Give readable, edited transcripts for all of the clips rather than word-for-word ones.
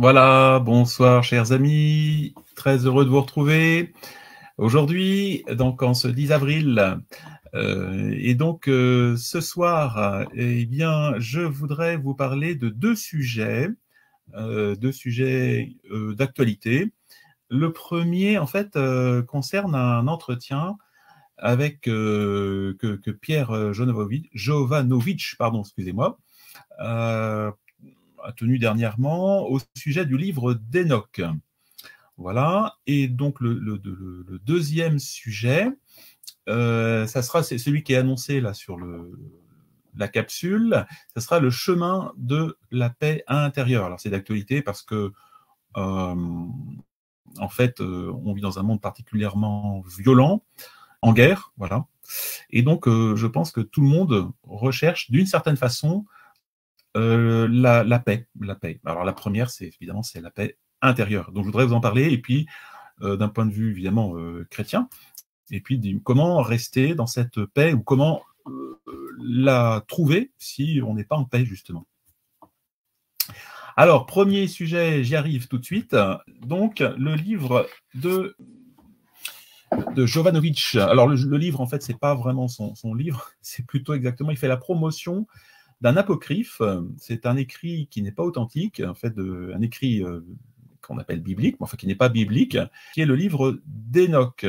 Voilà, bonsoir chers amis, très heureux de vous retrouver aujourd'hui, donc en ce 10 avril. Ce soir, eh bien, je voudrais vous parler de deux sujets d'actualité. Le premier, en fait, concerne un entretien avec que Pierre Jovanovic, pardon, excusez-moi, euh, a tenu dernièrement au sujet du livre d'Enoch. Voilà. Et donc, le deuxième sujet, ça sera, c'est celui qui est annoncé là sur la capsule, ça sera le chemin de la paix intérieure. Alors, c'est d'actualité parce que, en fait, on vit dans un monde particulièrement violent, en guerre, voilà. Et donc, je pense que tout le monde recherche d'une certaine façon la paix. La paix. Alors, la première, c'est évidemment, c'est la paix intérieure. Donc, je voudrais vous en parler. Et puis, d'un point de vue évidemment chrétien, et puis comment rester dans cette paix ou comment la trouver si on n'est pas en paix justement. Alors, premier sujet, j'y arrive tout de suite. Donc, le livre de Jovanovic. Alors, le livre, en fait, c'est pas vraiment son livre, c'est plutôt exactement, il fait la promotion d'un apocryphe. C'est un écrit qui n'est pas authentique, en fait, un écrit qu'on appelle biblique, mais enfin qui n'est pas biblique, qui est le livre d'Enoch.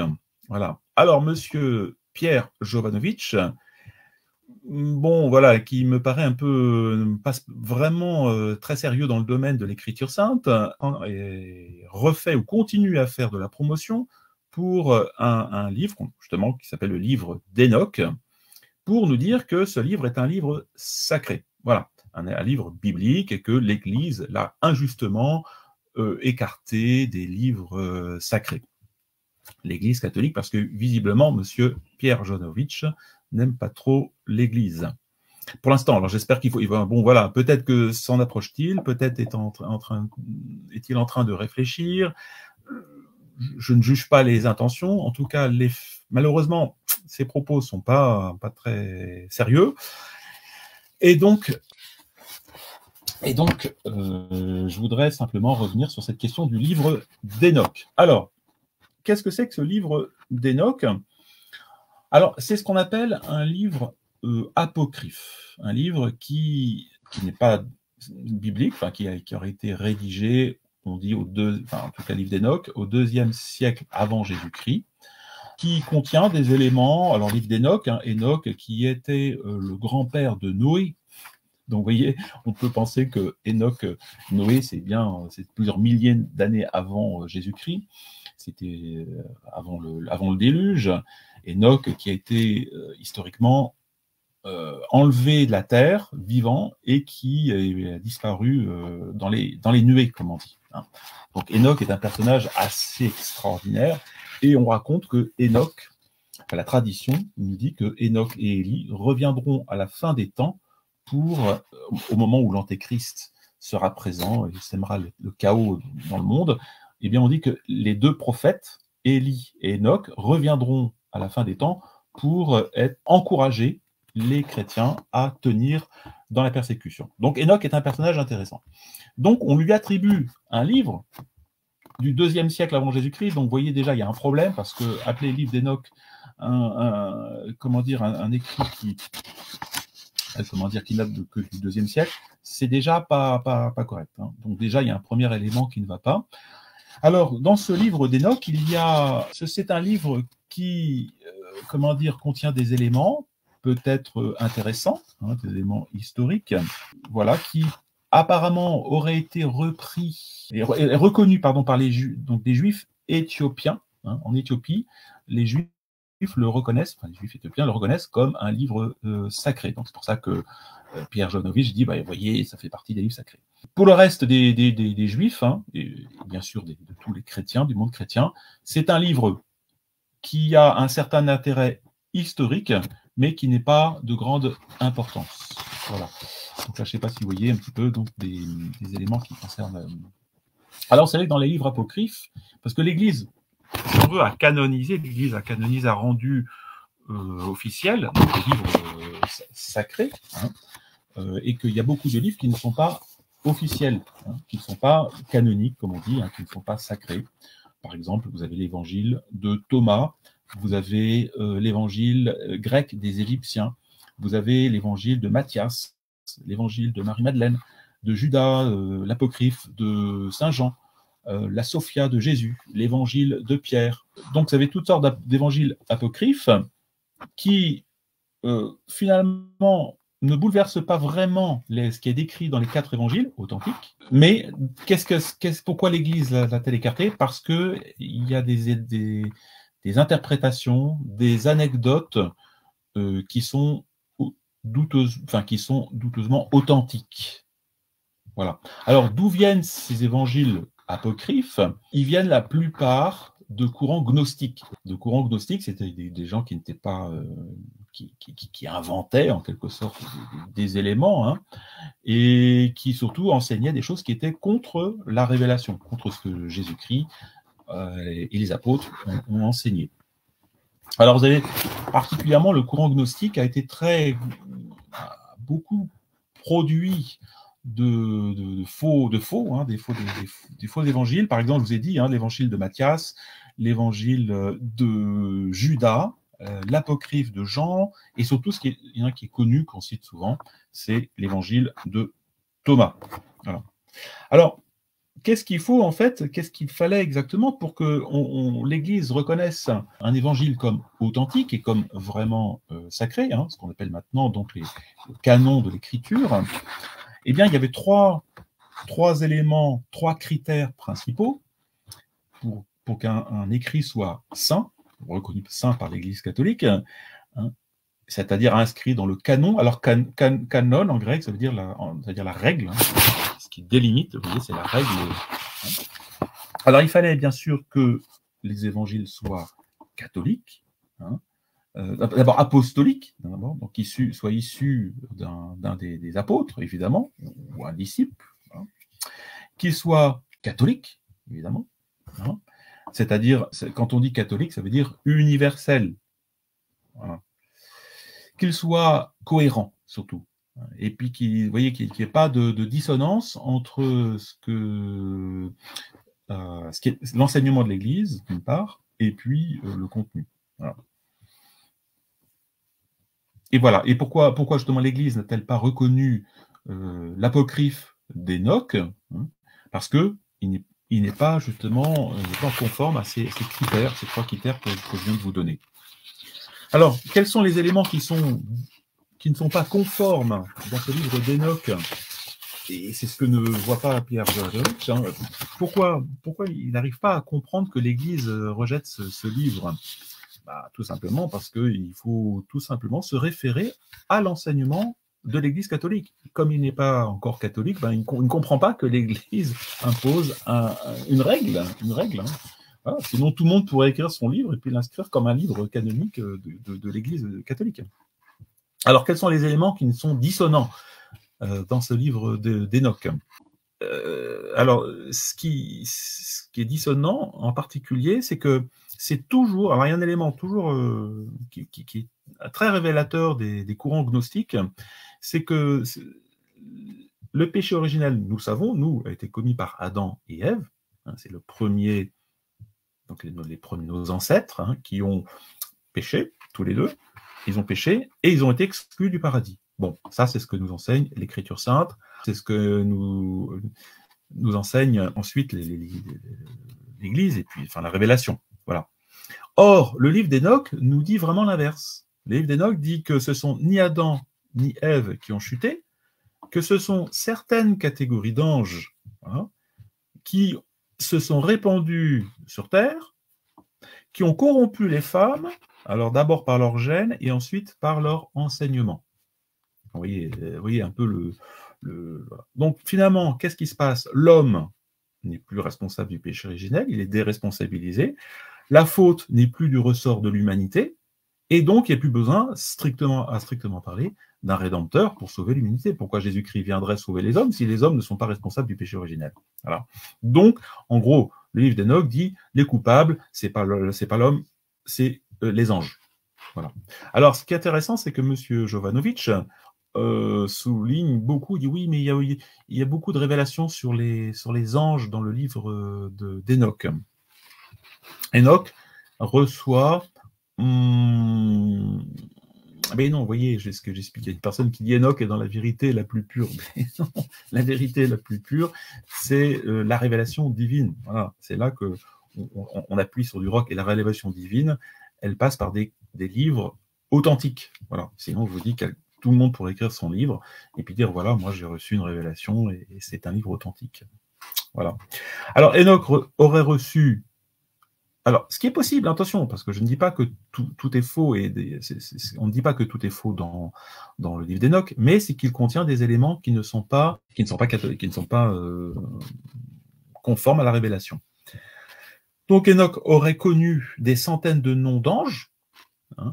Voilà. Alors, monsieur Pierre Jovanovic, bon, voilà, qui me paraît un peu, pas vraiment très sérieux dans le domaine de l'écriture sainte, et refait ou continue à faire de la promotion pour un livre, justement, qui s'appelle le livre d'Enoch, pour nous dire que ce livre est un livre sacré. Voilà, un livre biblique et que l'Église l'a injustement écarté des livres sacrés. L'Église catholique, parce que visiblement, monsieur Pierre Jovanovic n'aime pas trop l'Église. Pour l'instant, alors j'espère qu'il faut... Bon, voilà, peut-être que s'en approche-t-il, peut-être est-il en train de réfléchir. Je ne juge pas les intentions. En tout cas, malheureusement, ses propos ne sont pas très sérieux. Et donc, je voudrais simplement revenir sur cette question du livre d'Enoch. Alors, qu'est-ce que c'est que ce livre d'Enoch? Alors, c'est ce qu'on appelle un livre apocryphe, un livre qui n'est pas biblique, enfin, qui aurait été rédigé, on dit, en tout cas, le livre d'Enoch, au IIe siècle avant Jésus-Christ, qui contient des éléments, alors, livre d'Enoch, Enoch qui était le grand-père de Noé. Donc, vous voyez, on peut penser que Enoch, Noé, c'est plusieurs milliers d'années avant Jésus-Christ. C'était avant le déluge. Enoch qui a été historiquement enlevé de la terre, vivant, et qui a disparu dans les nuées, comme on dit. Donc Enoch est un personnage assez extraordinaire, et on raconte que Enoch, la tradition nous dit que Enoch et Élie reviendront à la fin des temps au moment où l'Antéchrist sera présent et sèmera le chaos dans le monde. Eh bien, on dit que les deux prophètes, Élie et Enoch, reviendront à la fin des temps pour encourager les chrétiens à tenir dans la persécution. Donc Enoch est un personnage intéressant. Donc on lui attribue un livre du IIe siècle avant Jésus-Christ. Donc vous voyez déjà, il y a un problème, parce que appeler livre d'Enoch un écrit qui date que du IIe siècle, c'est déjà pas correct. Donc déjà, il y a un premier élément qui ne va pas. Alors, dans ce livre d'Enoch, c'est un livre qui, contient des éléments peut-être intéressants, des éléments historiques, voilà, qui apparemment auraient été repris et reconnus, par des Juifs éthiopiens. En Éthiopie, les Juifs le reconnaissent, les Juifs éthiopiens le reconnaissent comme un livre sacré. Donc c'est pour ça que Pierre Jovanovic dit, vous voyez, ça fait partie des livres sacrés. Pour le reste des Juifs, et bien sûr de tous les chrétiens, du monde chrétien, c'est un livre qui a un certain intérêt historique, mais qui n'est pas de grande importance. Voilà. Donc là, je ne sais pas si vous voyez un petit peu donc, des éléments qui concernent... Alors, c'est vrai que dans les livres apocryphes, parce que l'Église, si on veut, a canonisé, l'Église a canonisé, a rendu officiel des livres sacrés, et qu'il y a beaucoup de livres qui ne sont pas officiels, hein, qui ne sont pas canoniques, comme on dit, hein, qui ne sont pas sacrés. Par exemple, vous avez l'évangile de Thomas, vous avez l'évangile grec des Égyptiens, vous avez l'évangile de Matthias, l'évangile de Marie-Madeleine, de Judas, l'apocryphe de Saint Jean, la Sophia de Jésus, l'évangile de Pierre. Donc, vous avez toutes sortes d'évangiles apocryphes qui, finalement, ne bouleversent pas vraiment ce qui est décrit dans les 4 évangiles authentiques. Mais pourquoi l'Église l'a-t-elle écarté? Parce qu'il y a des interprétations, des anecdotes qui sont douteusement authentiques. Voilà. Alors, d'où viennent ces évangiles apocryphes? Ils viennent la plupart de courants gnostiques. De courants gnostiques, c'était des gens qui n'étaient pas, qui inventaient en quelque sorte des éléments, hein, et qui surtout enseignaient des choses qui étaient contre la révélation, contre ce que Jésus-Christ et les apôtres ont enseigné. Alors, vous avez particulièrement le courant gnostique a été beaucoup produit de faux évangiles. Par exemple, je vous ai dit, hein, l'évangile de Matthias, l'évangile de Judas, l'apocryphe de Jean, et surtout, il y en a qui est connu, qu'on cite souvent, c'est l'évangile de Thomas. Voilà. Alors, qu'est-ce qu'il faut en fait, qu'est-ce qu'il fallait exactement pour que l'Église reconnaisse un évangile comme authentique et comme vraiment sacré, hein, ce qu'on appelle maintenant donc les canons de l'Écriture? Eh bien, il y avait trois éléments, 3 critères principaux pour qu'un écrit soit saint, reconnu saint par l'Église catholique, hein, c'est-à-dire inscrit dans le canon. Alors, canon en grec, ça veut dire la règle, hein, ce qui délimite, vous voyez, c'est la règle. Hein. Alors, il fallait bien sûr que les évangiles soient catholiques, hein, d'abord apostoliques, donc soit issus d'un des apôtres, évidemment, ou un disciple, hein, qu'ils soient catholiques, évidemment, hein, c'est-à-dire, quand on dit catholique, ça veut dire universel, voilà. Qu'ils soient cohérents, surtout, et puis vous voyez qu'il n'y ait pas de dissonance entre ce qui est l'enseignement de l'Église, d'une part, et puis le contenu. Voilà. Et voilà. Et pourquoi justement l'Église n'a-t-elle pas reconnu l'apocryphe d'Enoch, hein, parce que il n'est pas justement pas conforme à ces critères, ces 3 critères que je viens de vous donner. Alors, quels sont les éléments qui ne sont pas conformes dans ce livre d'Enoch? Et c'est ce que ne voit pas Pierre Georges. Hein. Pourquoi il n'arrive pas à comprendre que l'Église rejette ce livre? Tout simplement parce qu'il faut tout simplement se référer à l'enseignement de l'Église catholique. Comme il n'est pas encore catholique, il ne comprend pas que l'Église impose une règle. Hein. Voilà. Sinon, tout le monde pourrait écrire son livre et puis l'inscrire comme un livre canonique de l'Église catholique. Alors, quels sont les éléments qui sont dissonants dans ce livre d'Enoch? Alors, ce qui est dissonant en particulier, c'est que c'est toujours, alors il y a un élément toujours qui est très révélateur des courants gnostiques, c'est que le péché originel, nous le savons, a été commis par Adam et Ève, hein, c'est le premier, donc nos ancêtres, hein, qui ont péché, tous les deux, ils ont péché et ils ont été exclus du paradis. Bon, ça c'est ce que nous enseigne l'Écriture sainte, c'est ce que nous enseigne ensuite l'Église et puis la révélation. Voilà. Or, le livre d'Enoch nous dit vraiment l'inverse. Le livre d'Enoch dit que ce sont ni Adam ni Ève qui ont chuté, que ce sont certaines catégories d'anges, hein, qui se sont répandus sur terre, qui ont corrompu les femmes, alors d'abord par leur gène et ensuite par leur enseignement. Vous voyez un peu voilà. Donc finalement, qu'est-ce qui se passe? L'homme n'est plus responsable du péché originel, il est déresponsabilisé. La faute n'est plus du ressort de l'humanité, et donc il n'y a plus besoin, strictement parler, d'un rédempteur pour sauver l'humanité. Pourquoi Jésus-Christ viendrait sauver les hommes si les hommes ne sont pas responsables du péché originel? Voilà. Donc, en gros, le livre d'Enoch dit les coupables, c'est pas l'homme, c'est les anges. Voilà. Alors, ce qui est intéressant, c'est que M. Jovanovic, souligne beaucoup, il dit oui, mais il y a beaucoup de révélations sur les anges dans le livre d'Enoch. Enoch reçoit... mais non, vous voyez, c'est ce que j'explique. Il y a une personne qui dit Enoch est dans la vérité la plus pure. Mais non, la vérité la plus pure, c'est la révélation divine. Voilà, c'est là que on appuie sur du roc. Et la révélation divine, elle passe par des livres authentiques. Voilà. Sinon, je vous dis que tout le monde pourrait écrire son livre et puis dire voilà, moi j'ai reçu une révélation et c'est un livre authentique. Voilà. Alors, Enoch aurait reçu. Alors, ce qui est possible, attention, parce que je ne dis pas que tout est faux, on ne dit pas que tout est faux dans le livre d'Enoch, mais c'est qu'il contient des éléments qui ne sont pas conformes à la révélation. Donc, Enoch aurait connu des centaines de noms d'anges.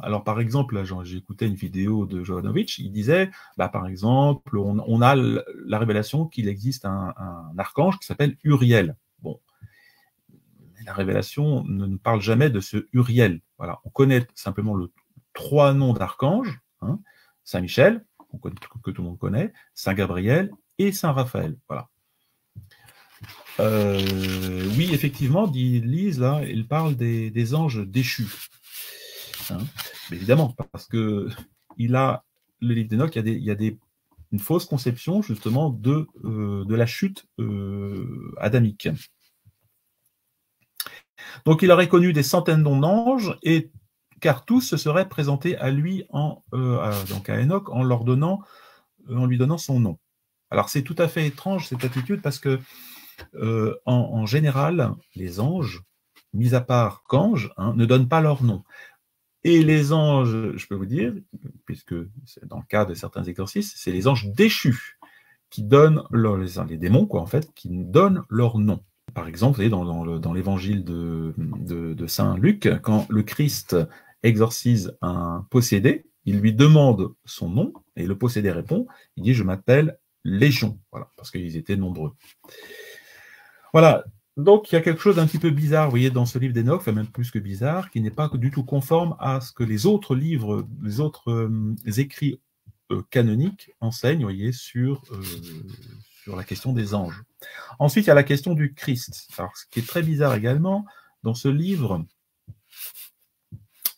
Alors, par exemple, j'écoutais une vidéo de Jovanovitch, il disait, par exemple, on a la révélation qu'il existe un archange qui s'appelle Uriel. Bon. La révélation ne nous parle jamais de ce Uriel. Voilà. On connaît simplement 3 noms d'archanges, Saint Michel, que tout le monde connaît, Saint Gabriel et Saint Raphaël. Voilà. Oui, effectivement, dit Lise, là, il parle des anges déchus. Mais évidemment, parce que le livre d'Enoch, il y a une fausse conception, justement, de la chute adamique. Donc, il aurait connu des centaines d'anges, car tous se seraient présentés à lui, donc à Enoch, en lui donnant son nom. Alors, c'est tout à fait étrange, cette attitude, parce que, en général, les anges, mis à part qu'anges, ne donnent pas leur nom. Et les anges, je peux vous dire, puisque c'est dans le cas de certains exorcismes, c'est les anges déchus qui donnent, les démons, quoi, en fait, qui donnent leur nom. Par exemple, vous voyez, dans l'évangile de Saint Luc, quand le Christ exorcise un possédé, il lui demande son nom, et le possédé répond, il dit « Je m'appelle Légion », voilà, parce qu'ils étaient nombreux. Voilà, donc il y a quelque chose d'un petit peu bizarre, vous voyez, dans ce livre d'Enoch, enfin même plus que bizarre, qui n'est pas du tout conforme à ce que les autres livres, les autres écrits canoniques enseignent, vous voyez, sur la question des anges. Ensuite, il y a la question du Christ. Alors, ce qui est très bizarre également, dans ce livre,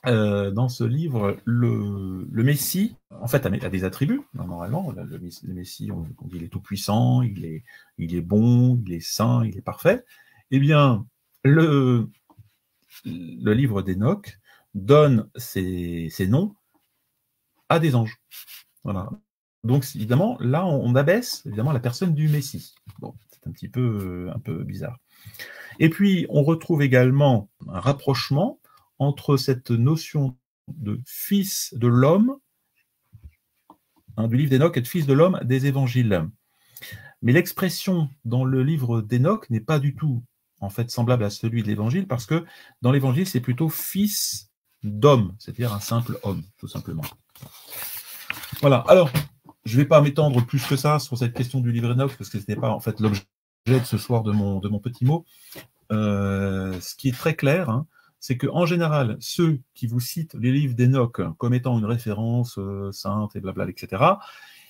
le Messie, en fait, a des attributs, normalement. Le Messie, on dit il est tout-puissant, il est bon, il est saint, il est parfait. Eh bien, le livre d'Enoch donne ces noms à des anges. Voilà. Donc, évidemment, là, on abaisse évidemment la personne du Messie. Bon, c'est un peu bizarre. Et puis, on retrouve également un rapprochement entre cette notion de fils de l'homme, du livre d'Enoch, et de fils de l'homme des évangiles. Mais l'expression dans le livre d'Enoch n'est pas du tout, en fait, semblable à celui de l'évangile, parce que dans l'évangile, c'est plutôt fils d'homme, c'est-à-dire un simple homme, tout simplement. Voilà. Alors, je ne vais pas m'étendre plus que ça sur cette question du livre d'Enoch, parce que ce n'est pas, en fait, l'objet de ce soir de mon petit mot. Ce qui est très clair, c'est qu'en général, ceux qui vous citent les livres d'Enoch comme étant une référence sainte et blabla, etc.,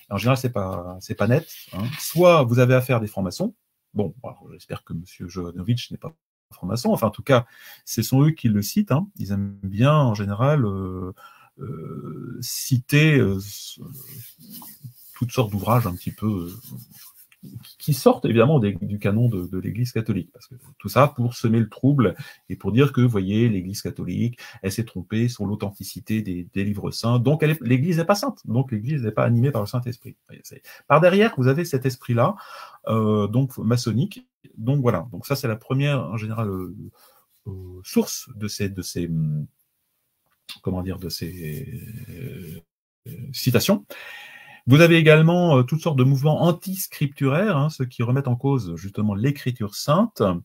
en général, c'est pas net. Soit vous avez affaire à des francs-maçons. Bon, j'espère que M. Jovanovitch n'est pas franc-maçon. Enfin, en tout cas, ce sont eux qui le citent. Ils aiment bien, en général, citer toutes sortes d'ouvrages un petit peu qui sortent évidemment du canon de l'Église catholique, parce que tout ça pour semer le trouble et pour dire que, vous voyez, l'Église catholique, elle s'est trompée sur l'authenticité des livres saints, donc l'Église n'est pas sainte, donc l'Église n'est pas animée par le Saint-Esprit. Par derrière, vous avez cet esprit-là, donc maçonnique, donc voilà, donc ça c'est la première, en général, source de ces citations. Vous avez également toutes sortes de mouvements anti-scripturaires, ceux qui remettent en cause justement l'écriture sainte. Là,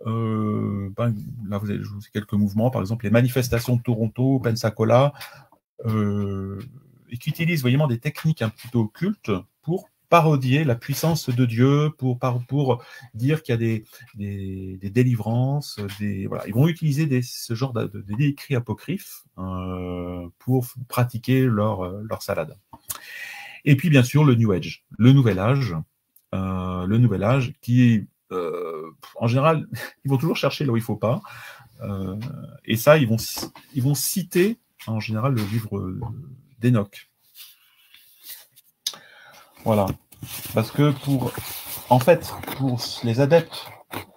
je vous ai quelques mouvements, par exemple les manifestations de Toronto, Pensacola, et qui utilisent vraiment des techniques un petit peu occultes pour parodier la puissance de Dieu, pour dire qu'il y a des délivrances, voilà. Ils vont utiliser ce genre d'écrits apocryphes pour pratiquer leur salade. Et puis, bien sûr, le New Age, le Nouvel Âge, qui est, en général, ils vont toujours chercher là où il ne faut pas. Et ça, ils vont citer, en général, le livre d'Enoch. Voilà. Parce que pour les adeptes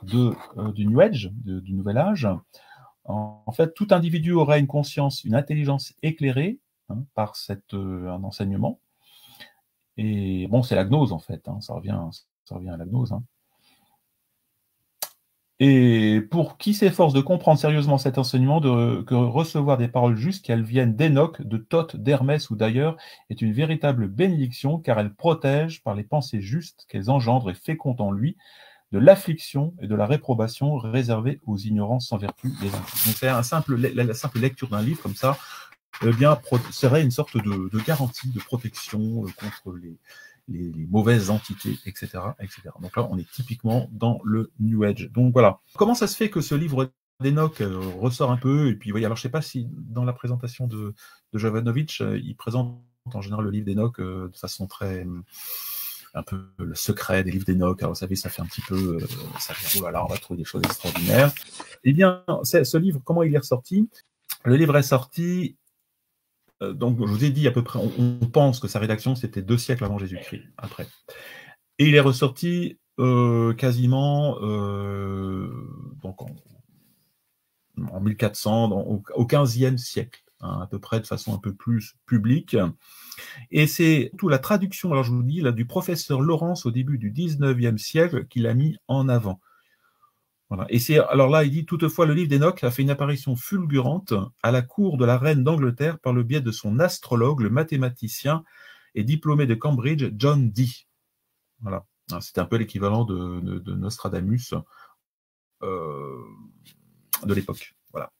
du New Age, du Nouvel Âge, en fait, tout individu aurait une conscience, une intelligence éclairée par un enseignement. Et bon, c'est la gnose, en fait. Ça revient à la gnose. Et pour qui s'efforce de comprendre sérieusement cet enseignement, que recevoir des paroles justes, qu'elles viennent d'Enoch, de Thoth, d'Hermès ou d'ailleurs, est une véritable bénédiction, car elles protègent par les pensées justes qu'elles engendrent et fécondent en lui, de l'affliction et de la réprobation réservée aux ignorants sans vertu des impies. Donc c'est la simple lecture d'un livre comme ça, serait une sorte de garantie, de protection contre les mauvaises entités, etc., etc. Donc là, on est typiquement dans le New Age. Donc voilà. Comment ça se fait que ce livre d'Enoch ressort un peu? Et puis, voyez, alors je ne sais pas si dans la présentation de Jovanovic, il présente en général le livre d'Enoch de façon très... un peu le secret des livres d'Enoch. Alors, vous savez, ça fait un petit peu... oh là là, on va trouver des choses extraordinaires. Eh bien, ce livre, comment il est ressorti? Le livre est sorti... donc, je vous ai dit à peu près, on pense que sa rédaction, c'était 2 siècles avant Jésus-Christ, après. Et il est ressorti quasiment donc en 1400, au 15e siècle, à peu près de façon un peu plus publique. Et c'est tout la traduction, alors je vous dis, là, du professeur Laurence au début du 19e siècle qu'il a mis en avant. Voilà. Et alors là, il dit, toutefois, le livre d'Enoch a fait une apparition fulgurante à la cour de la reine d'Angleterre par le biais de son astrologue, le mathématicien et diplômé de Cambridge, John Dee. Voilà. C'était un peu l'équivalent de Nostradamus de l'époque. Voilà.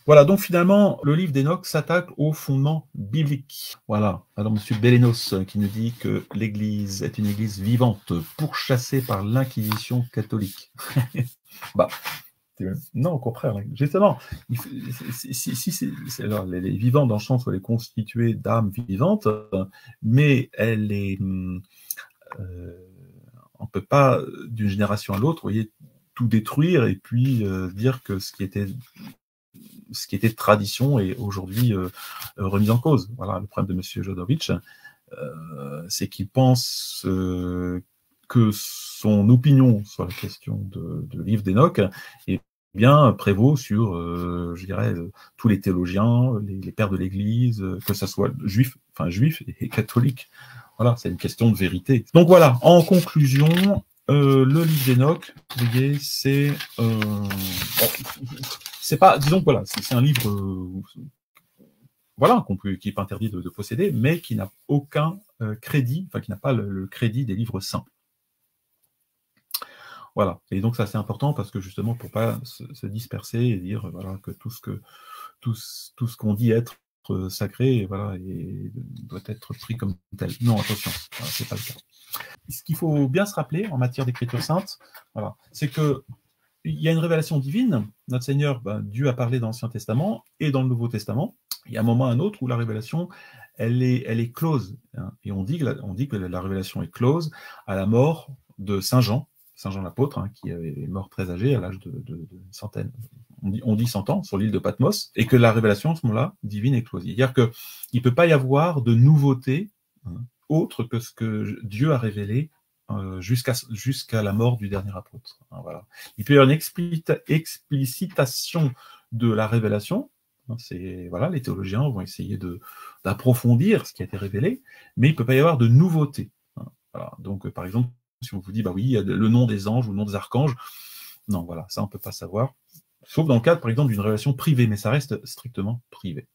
Voilà, donc finalement, le livre d'Enoch s'attaque aux fondements bibliques. Voilà, alors M. Bellénos qui nous dit que l'Église est une Église vivante, pourchassée par l'Inquisition catholique. Bah, non, au contraire, justement, alors, elle est vivante dans le sens où elle est constituée d'âmes vivantes, mais elle est... on ne peut pas, d'une génération à l'autre, vous voyez, tout détruire et puis dire que ce qui était tradition est aujourd'hui remis en cause. Voilà, le problème de M. Jovanovic, c'est qu'il pense que son opinion sur la question de livre d'Enoch est bien prévaut sur, je dirais, tous les théologiens, les pères de l'Église, que ce soit juifs et catholiques. Voilà, c'est une question de vérité. Donc voilà, en conclusion, le livre d'Enoch, vous voyez, c'est pas, disons que voilà, c'est un livre voilà, qui n'est pas interdit de posséder, mais qui n'a aucun crédit, enfin qui n'a pas le crédit des livres saints. Voilà, et donc ça c'est important parce que justement pour pas se disperser et dire voilà que tout ce qu'on dit être sacré, voilà, et doit être pris comme tel. Non, attention, voilà, c'est pas le cas. Ce qu'il faut bien se rappeler en matière d'écriture sainte, voilà, c'est que il y a une révélation divine. Notre Seigneur, Dieu a parlé dans l'Ancien Testament et dans le Nouveau Testament. Il y a un moment ou un autre où la révélation, elle est close. Et on dit que la révélation est close à la mort de Saint Jean l'apôtre, qui est mort très âgé, à l'âge de centaine, on dit 100 ans, sur l'île de Patmos, et que la révélation, à ce moment-là, divine est close. C'est-à-dire qu'il ne peut pas y avoir de nouveauté autre que ce que Dieu a révélé jusqu'à la mort du dernier apôtre. Voilà. Il peut y avoir une explicitation de la révélation. Voilà, les théologiens vont essayer d'approfondir ce qui a été révélé, mais il ne peut pas y avoir de nouveauté. Voilà. Donc, par exemple, si on vous dit, oui, il y a le nom des anges ou le nom des archanges, non, voilà, ça on ne peut pas savoir, sauf dans le cadre, par exemple, d'une révélation privée, mais ça reste strictement privé.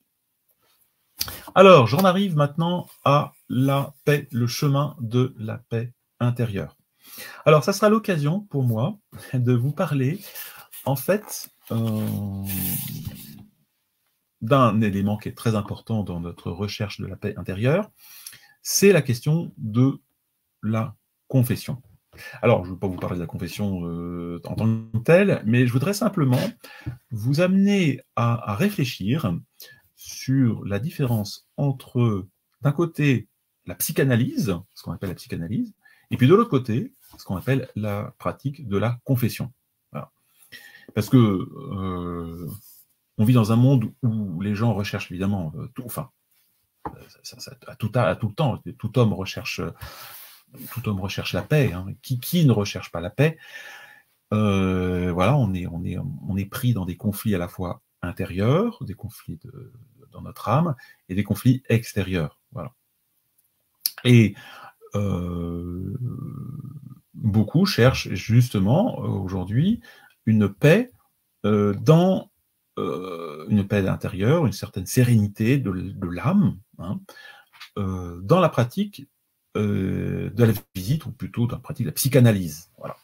Alors, j'en arrive maintenant à la paix, le chemin de la paix intérieure. Alors, ça sera l'occasion pour moi de vous parler, en fait, d'un élément qui est très important dans notre recherche de la paix intérieure, c'est la question de la confession. Alors, je ne vais pas vous parler de la confession en tant que telle, mais je voudrais simplement vous amener à réfléchir sur la différence entre d'un côté la psychanalyse, ce qu'on appelle la psychanalyse, et puis de l'autre côté, ce qu'on appelle la pratique de la confession. Voilà. Parce que on vit dans un monde où les gens recherchent évidemment tout, enfin, à tout temps, tout homme recherche la paix. Hein. Qui ne recherche pas la paix? Voilà, on est pris dans des conflits à la fois intérieurs, des conflits dans notre âme, et des conflits extérieurs. Voilà. Et beaucoup cherchent justement aujourd'hui une paix une paix intérieure, une certaine sérénité de l'âme, hein, dans la pratique de la visite, ou plutôt dans la pratique de la psychanalyse. Voilà.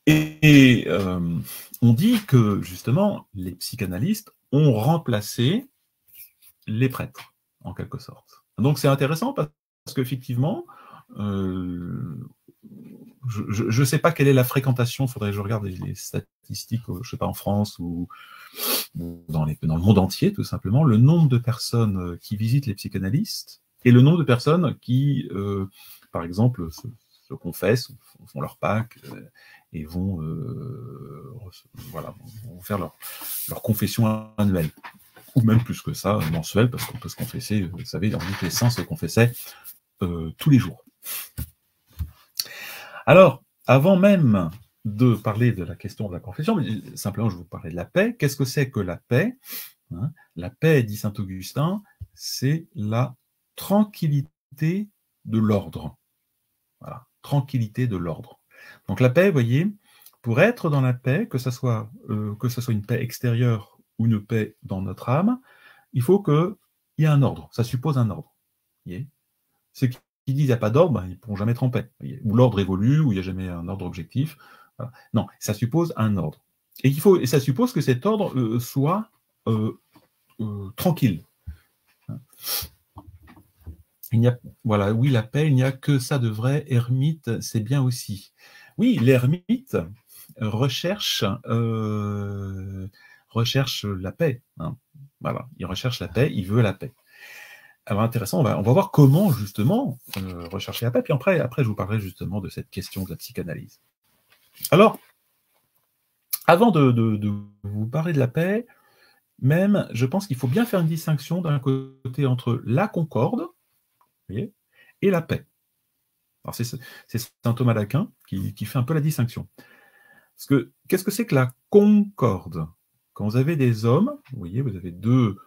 Et on dit que justement les psychanalystes ont remplacé les prêtres, en quelque sorte. Donc c'est intéressant parce qu'effectivement, je ne sais pas quelle est la fréquentation, il faudrait que je regarde les statistiques, je ne sais pas, en France ou dans le monde entier, tout simplement, le nombre de personnes qui visitent les psychanalystes et le nombre de personnes qui, par exemple, se confessent, font leur Pâques et vont faire leur confession annuelle. Ou même plus que ça, mensuelle, parce qu'on peut se confesser, vous savez, on dit que les saints se confessaient tous les jours. Alors, avant même de parler de la question de la confession, mais simplement je vous parlais de la paix. Qu'est-ce que c'est que la paix? La paix, dit saint Augustin, c'est la tranquillité de l'ordre. Voilà, tranquillité de l'ordre. Donc la paix, vous voyez, pour être dans la paix, que ce soit une paix extérieure ou une paix dans notre âme, il faut qu'il y ait un ordre. Ça suppose un ordre. Vous voyez, ceux qui disent qu'il n'y a pas d'ordre, ils ne pourront jamais être en paix. Ou l'ordre évolue, ou il n'y a jamais un ordre objectif. Voilà. Non, ça suppose un ordre. Et ça suppose que cet ordre soit tranquille. Voilà, oui, la paix, il n'y a que ça de vrai. Ermite, c'est bien aussi. Oui, l'ermite recherche la paix. Hein. Voilà, il recherche la paix, il veut la paix. Alors intéressant, on va voir comment justement rechercher la paix, puis après je vous parlerai justement de cette question de la psychanalyse. Alors, avant de vous parler de la paix, même, je pense qu'il faut bien faire une distinction d'un côté entre la concorde, vous voyez, et la paix. Alors c'est saint Thomas d'Aquin qui fait un peu la distinction. Parce que, qu'est-ce que c'est que la concorde? Quand vous avez des hommes, vous voyez, vous avez deux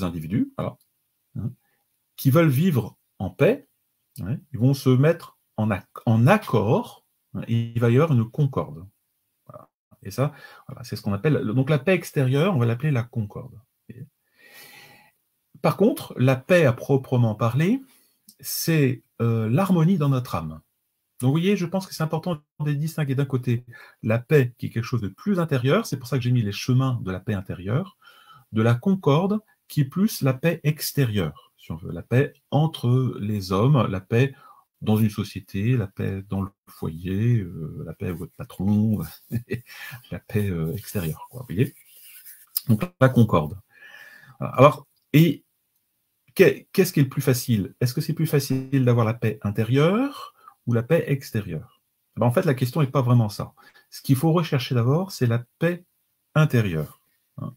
individus, voilà, hein, qui veulent vivre en paix, hein, ils vont se mettre en accord, hein, et il va y avoir une concorde. Voilà. Et ça, voilà, c'est ce qu'on appelle, donc la paix extérieure, on va l'appeler la concorde. Par contre, la paix à proprement parler, c'est l'harmonie dans notre âme. Donc vous voyez, je pense que c'est important de distinguer d'un côté la paix qui est quelque chose de plus intérieur, c'est pour ça que j'ai mis les chemins de la paix intérieure, de la concorde qui est plus la paix extérieure, si on veut, la paix entre les hommes, la paix dans une société, la paix dans le foyer, la paix avec votre patron, la paix extérieure, quoi, vous voyez. Donc la concorde. Alors, et qu'est-ce qui est le plus facile? Est-ce que c'est plus facile d'avoir la paix intérieure ou la paix extérieure? Ben, en fait, la question n'est pas vraiment ça. Ce qu'il faut rechercher d'abord, c'est la paix intérieure. Hein.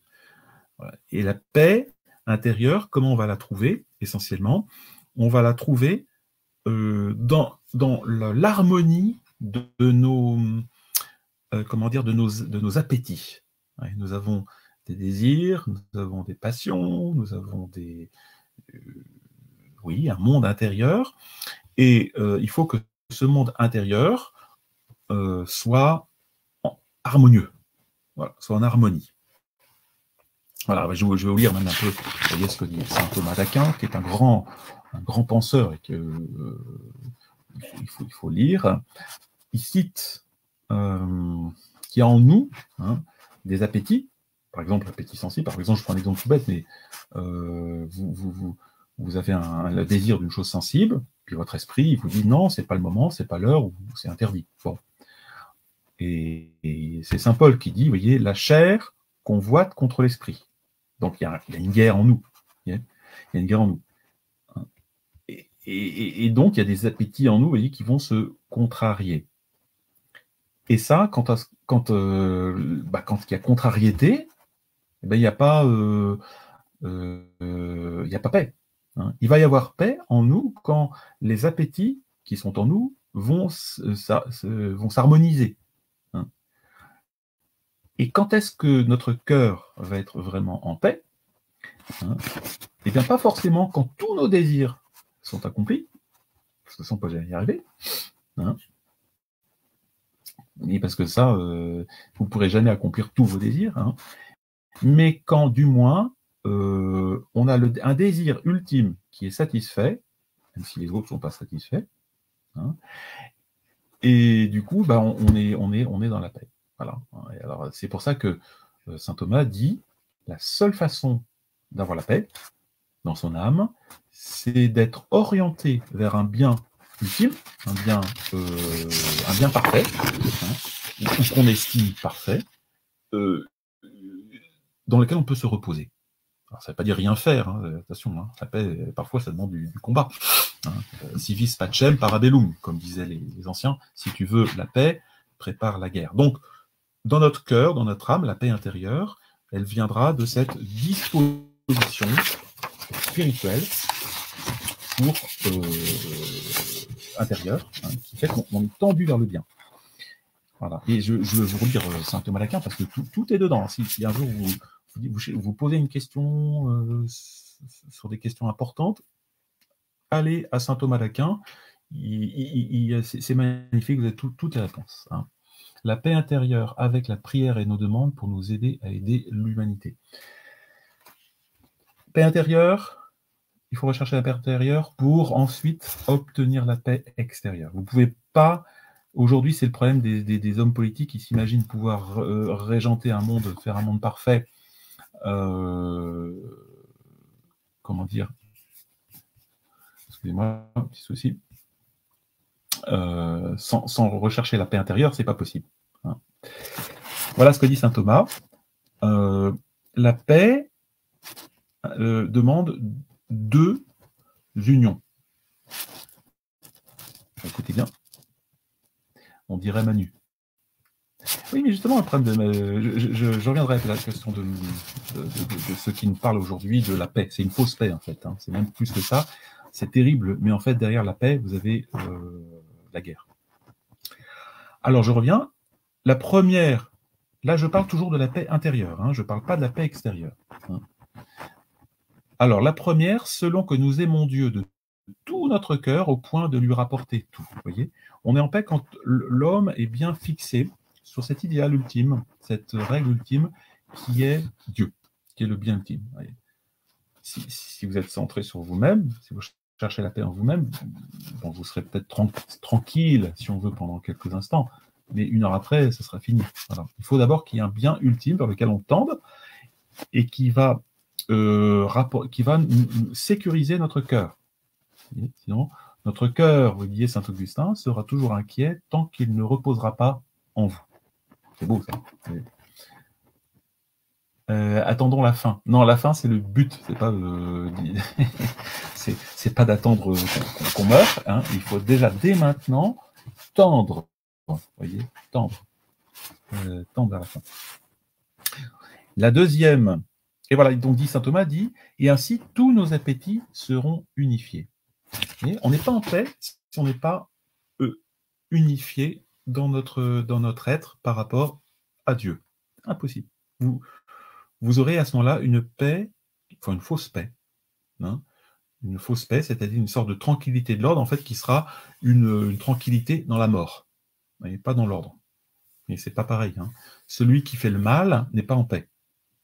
Voilà. Et la paix intérieure, comment on va la trouver? Essentiellement, on va la trouver dans l'harmonie de nos, de nos appétits. Ouais, nous avons des désirs, nous avons des passions, nous avons oui, un monde intérieur, et il faut que ce monde intérieur soit harmonieux, voilà, soit en harmonie. Voilà, je vais vous lire même un peu, vous voyez ce que dit saint Thomas d'Aquin, qui est un grand penseur, et que il faut lire. Il cite qu'il y a en nous, hein, des appétits, par exemple l'appétit sensible, par exemple, je prends un exemple tout bête, mais vous avez le désir d'une chose sensible, puis votre esprit il vous dit non, c'est pas le moment, c'est pas l'heure, ou c'est interdit. Bon. Et c'est saint Paul qui dit, vous voyez, la chair convoite contre l'esprit. Donc il y a une guerre en nous. Il y a une guerre en nous. Et donc, il y a des appétits en nous, vous voyez, qui vont se contrarier. Et ça, quand il y a contrariété, eh ben, il n'y a pas paix. Hein. Il va y avoir paix en nous quand les appétits qui sont en nous vont s'harmoniser. Hein. Et quand est-ce que notre cœur va être vraiment en paix? Hein, eh bien, pas forcément quand tous nos désirs sont accomplis, parce que ça, on peut jamais y arriver. Hein. Et parce que ça, vous ne pourrez jamais accomplir tous vos désirs. Hein. Mais quand, du moins, on a un désir ultime qui est satisfait, même si les autres ne sont pas satisfaits. Hein. Et du coup, on est dans la paix. Voilà. Et alors, c'est pour ça que saint Thomas dit la seule façon d'avoir la paix dans son âme, c'est d'être orienté vers un bien ultime, un bien parfait, hein, ou qu'on estime parfait, dans lequel on peut se reposer. Alors, ça ne veut pas dire rien faire, hein, attention, hein, la paix, parfois ça demande du combat. Hein. Si vis pacem parabellum, comme disaient les anciens, si tu veux la paix, prépare la guerre. Donc, dans notre cœur, dans notre âme, la paix intérieure, elle viendra de cette disposition spirituelle pour intérieure, hein, qui fait qu'on est tendu vers le bien. Voilà. Et je veux vous relire saint Thomas d'Aquin parce que tout est dedans. Si un jour vous posez une question sur des questions importantes, allez à saint Thomas d'Aquin. C'est magnifique, vous avez toutes les réponses. Hein. La paix intérieure avec la prière et nos demandes pour nous aider à aider l'humanité. Paix intérieure, il faut rechercher la paix intérieure pour ensuite obtenir la paix extérieure. Vous ne pouvez pas, aujourd'hui c'est le problème des hommes politiques qui s'imaginent pouvoir régenter un monde, faire un monde parfait, comment dire, excusez-moi, un petit souci, sans rechercher la paix intérieure, c'est pas possible. Hein. Voilà ce que dit saint Thomas. La paix demande 2 unions. Écoutez bien. On dirait Manu. Oui, mais justement, le problème je reviendrai à la question de ce qui nous parle aujourd'hui de la paix. C'est une fausse paix, en fait. Hein. C'est même plus que ça. C'est terrible, mais en fait, derrière la paix, vous avez la guerre. Alors, je reviens. La première, là, je parle toujours de la paix intérieure. Hein. Je ne parle pas de la paix extérieure. Hein. Alors, la première, selon que nous aimons Dieu de tout notre cœur au point de lui rapporter tout. Vous voyez, on est en paix quand l'homme est bien fixé sur cet idéal ultime, cette règle ultime qui est Dieu, qui est le bien ultime. Vous voyez. Si vous êtes centré sur vous-même, si vous cherchez la paix en vous-même, bon, vous serez peut-être tranquille, si on veut, pendant quelques instants, mais 1 heure après, ce sera fini. Voilà. Il faut d'abord qu'il y ait un bien ultime vers lequel on tende et qui va sécuriser notre cœur. Sinon, notre cœur, vous disiez saint Augustin, sera toujours inquiet tant qu'il ne reposera pas en vous. C'est beau ça. Attendons la fin. Non, la fin c'est le but, c'est pas c'est pas d'attendre qu'on meure. Hein. Il faut déjà dès maintenant tendre. Vous voyez, tendre vers la fin. La deuxième, et voilà, donc dit saint Thomas dit, et ainsi tous nos appétits seront unifiés. Et on n'est pas en paix si on n'est pas unifié dans notre être par rapport à Dieu. Impossible. Vous aurez à ce moment-là une paix, enfin une fausse paix. Hein, une fausse paix, c'est-à-dire une sorte de tranquillité de l'ordre, en fait, qui sera une tranquillité dans la mort, et pas dans l'ordre. Et c'est pas pareil. Hein. Celui qui fait le mal n'est pas en paix.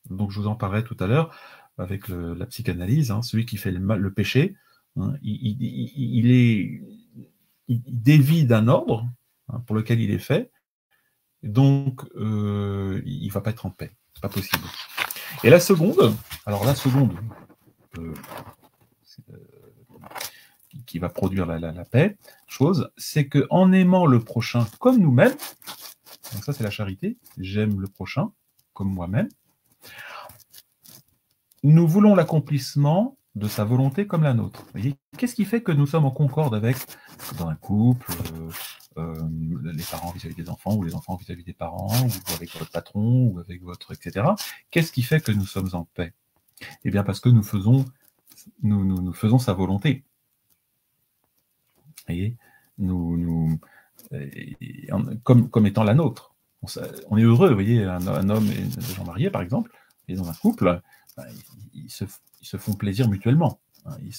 Donc je vous en parlerai tout à l'heure avec la psychanalyse. Hein, celui qui fait le péché, hein, il dévie d'un ordre hein, pour lequel il est fait, donc il ne va pas être en paix. C'est pas possible. Et la seconde, alors la seconde qui va produire la paix, c'est qu'en aimant le prochain comme nous-mêmes, donc ça c'est la charité, j'aime le prochain comme moi-même, nous voulons l'accomplissement de sa volonté comme la nôtre. Qu'est-ce qui fait que nous sommes en concorde avec, dans un couple, les parents vis-à-vis des enfants, ou les enfants vis-à-vis des parents, ou avec votre patron, ou avec votre, etc. Qu'est-ce qui fait que nous sommes en paix? Eh bien, parce que nous faisons sa volonté. Vous voyez, comme étant la nôtre. On est heureux, vous voyez, un homme et des gens mariés, par exemple, et dans un couple, ils se font plaisir mutuellement.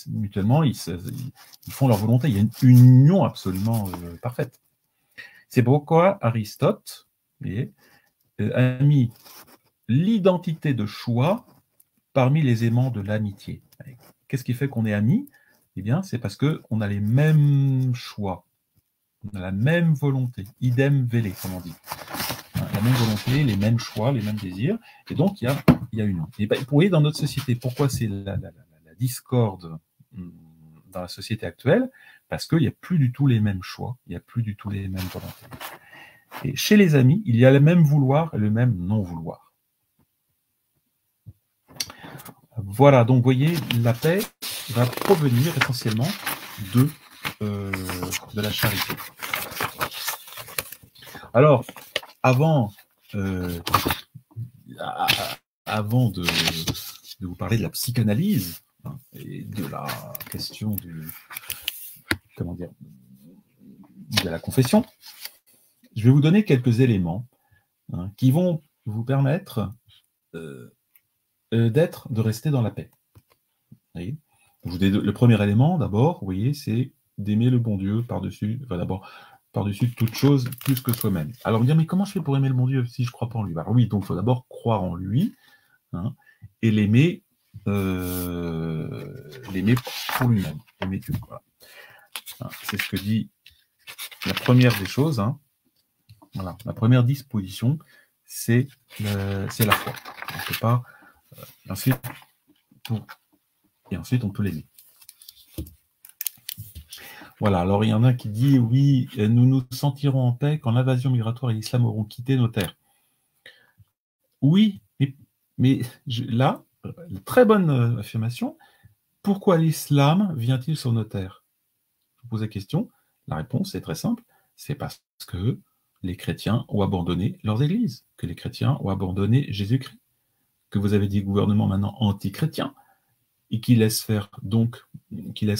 Mutuellement, ils font leur volonté. Il y a une union absolument parfaite. C'est pourquoi Aristote, vous voyez, a mis l'identité de choix parmi les aimants de l'amitié. Qu'est-ce qui fait qu'on est amis? Eh bien, c'est parce qu'on a les mêmes choix, on a la même volonté, idem vele, comme on dit. La même volonté, les mêmes choix, les mêmes désirs, et donc il y a union. Et vous voyez, dans notre société, pourquoi c'est la discorde dans la société actuelle? Parce qu'il n'y a plus du tout les mêmes choix, il n'y a plus du tout les mêmes volontés. Et chez les amis, il y a le même vouloir et le même non-vouloir. Voilà, donc vous voyez, la paix va provenir essentiellement de la charité. Alors, avant de vous parler de la psychanalyse, et de la question de la confession, je vais vous donner quelques éléments qui vont vous permettre de rester dans la paix. Vous voyez, le premier élément, d'abord, vous voyez, c'est d'aimer le bon Dieu par-dessus toute chose, plus que soi-même. Alors, on me dit, mais comment je fais pour aimer le bon Dieu si je ne crois pas en lui? Alors oui, donc il faut d'abord croire en lui, et l'aimer pour lui-même, aimer Dieu. Voilà. C'est ce que dit la première des choses. Voilà, la première disposition, c'est la foi. On ne peut pas. Et ensuite, on peut l'aimer. Voilà, alors il y en a qui dit, oui, nous nous sentirons en paix quand l'invasion migratoire et l'islam auront quitté nos terres. Oui, mais là, très bonne affirmation. Pourquoi l'islam vient-il sur nos terres? Je vous pose la question. La réponse est très simple. C'est parce que les chrétiens ont abandonné leurs églises, que les chrétiens ont abandonné Jésus-Christ, que vous avez des gouvernements maintenant anti-chrétiens, et qui laissent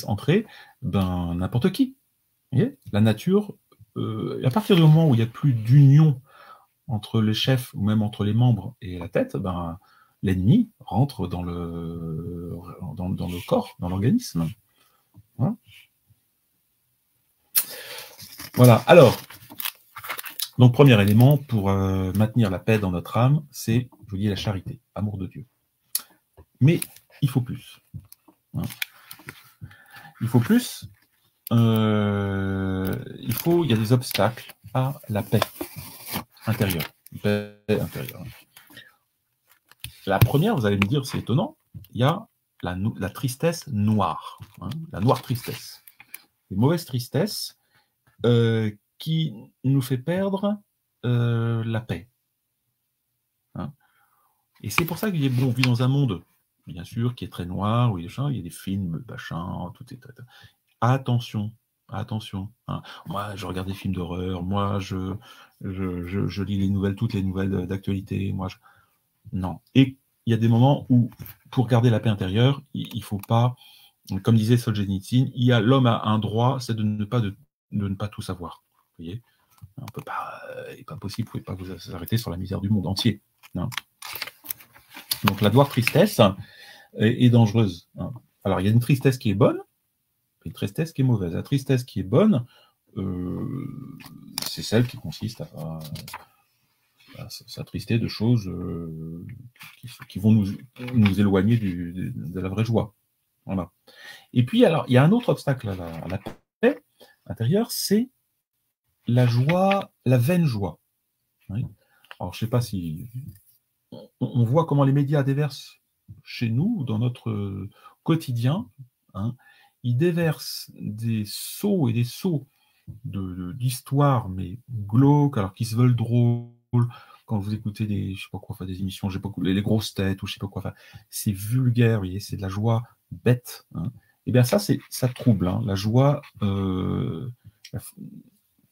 entrer n'importe qui. Vous voyez, la nature, à partir du moment où il n'y a plus d'union entre les chefs ou même entre les membres et la tête, l'ennemi rentre dans le corps, dans l'organisme. Voilà. Alors, donc premier élément pour maintenir la paix dans notre âme, c'est, je vous dis, la charité, amour de Dieu. Mais il faut plus. Il faut plus. Il y a des obstacles à la paix intérieure. La première, vous allez me dire, c'est étonnant, il y a la tristesse noire, la noire tristesse. Les mauvaises tristesses qui nous fait perdre la paix. Et c'est pour ça qu'il on vit dans un monde, bien sûr, qui est très noir, où il y a des films, machin, tout est... Attention. Moi, je regarde des films d'horreur, moi, je lis toutes les nouvelles d'actualité, non. Et il y a des moments où, pour garder la paix intérieure, il ne faut pas, comme disait Solzhenitsyn, l'homme a un droit, c'est de ne pas tout savoir. Vous voyez, on peut pas, il n'est pas possible, vous ne pouvez pas vous arrêter sur la misère du monde entier. Donc la noire tristesse est dangereuse. Alors il y a une tristesse qui est bonne, et une tristesse qui est mauvaise. La tristesse qui est bonne, c'est celle qui consiste à s'attrister de choses qui vont nous éloigner de la vraie joie. Voilà. Et puis, alors, il y a un autre obstacle à la paix intérieure, c'est la joie, la vaine joie. Oui. Alors, je ne sais pas si on voit comment les médias déversent chez nous, dans notre quotidien. Ils déversent des sauts et des sauts d'histoires, mais glauques, alors qu'ils se veulent drôles. Quand vous écoutez des émissions, les grosses têtes, ou je sais pas quoi, c'est vulgaire, vous voyez, c'est de la joie bête, hein. Eh bien ça trouble, hein, la joie.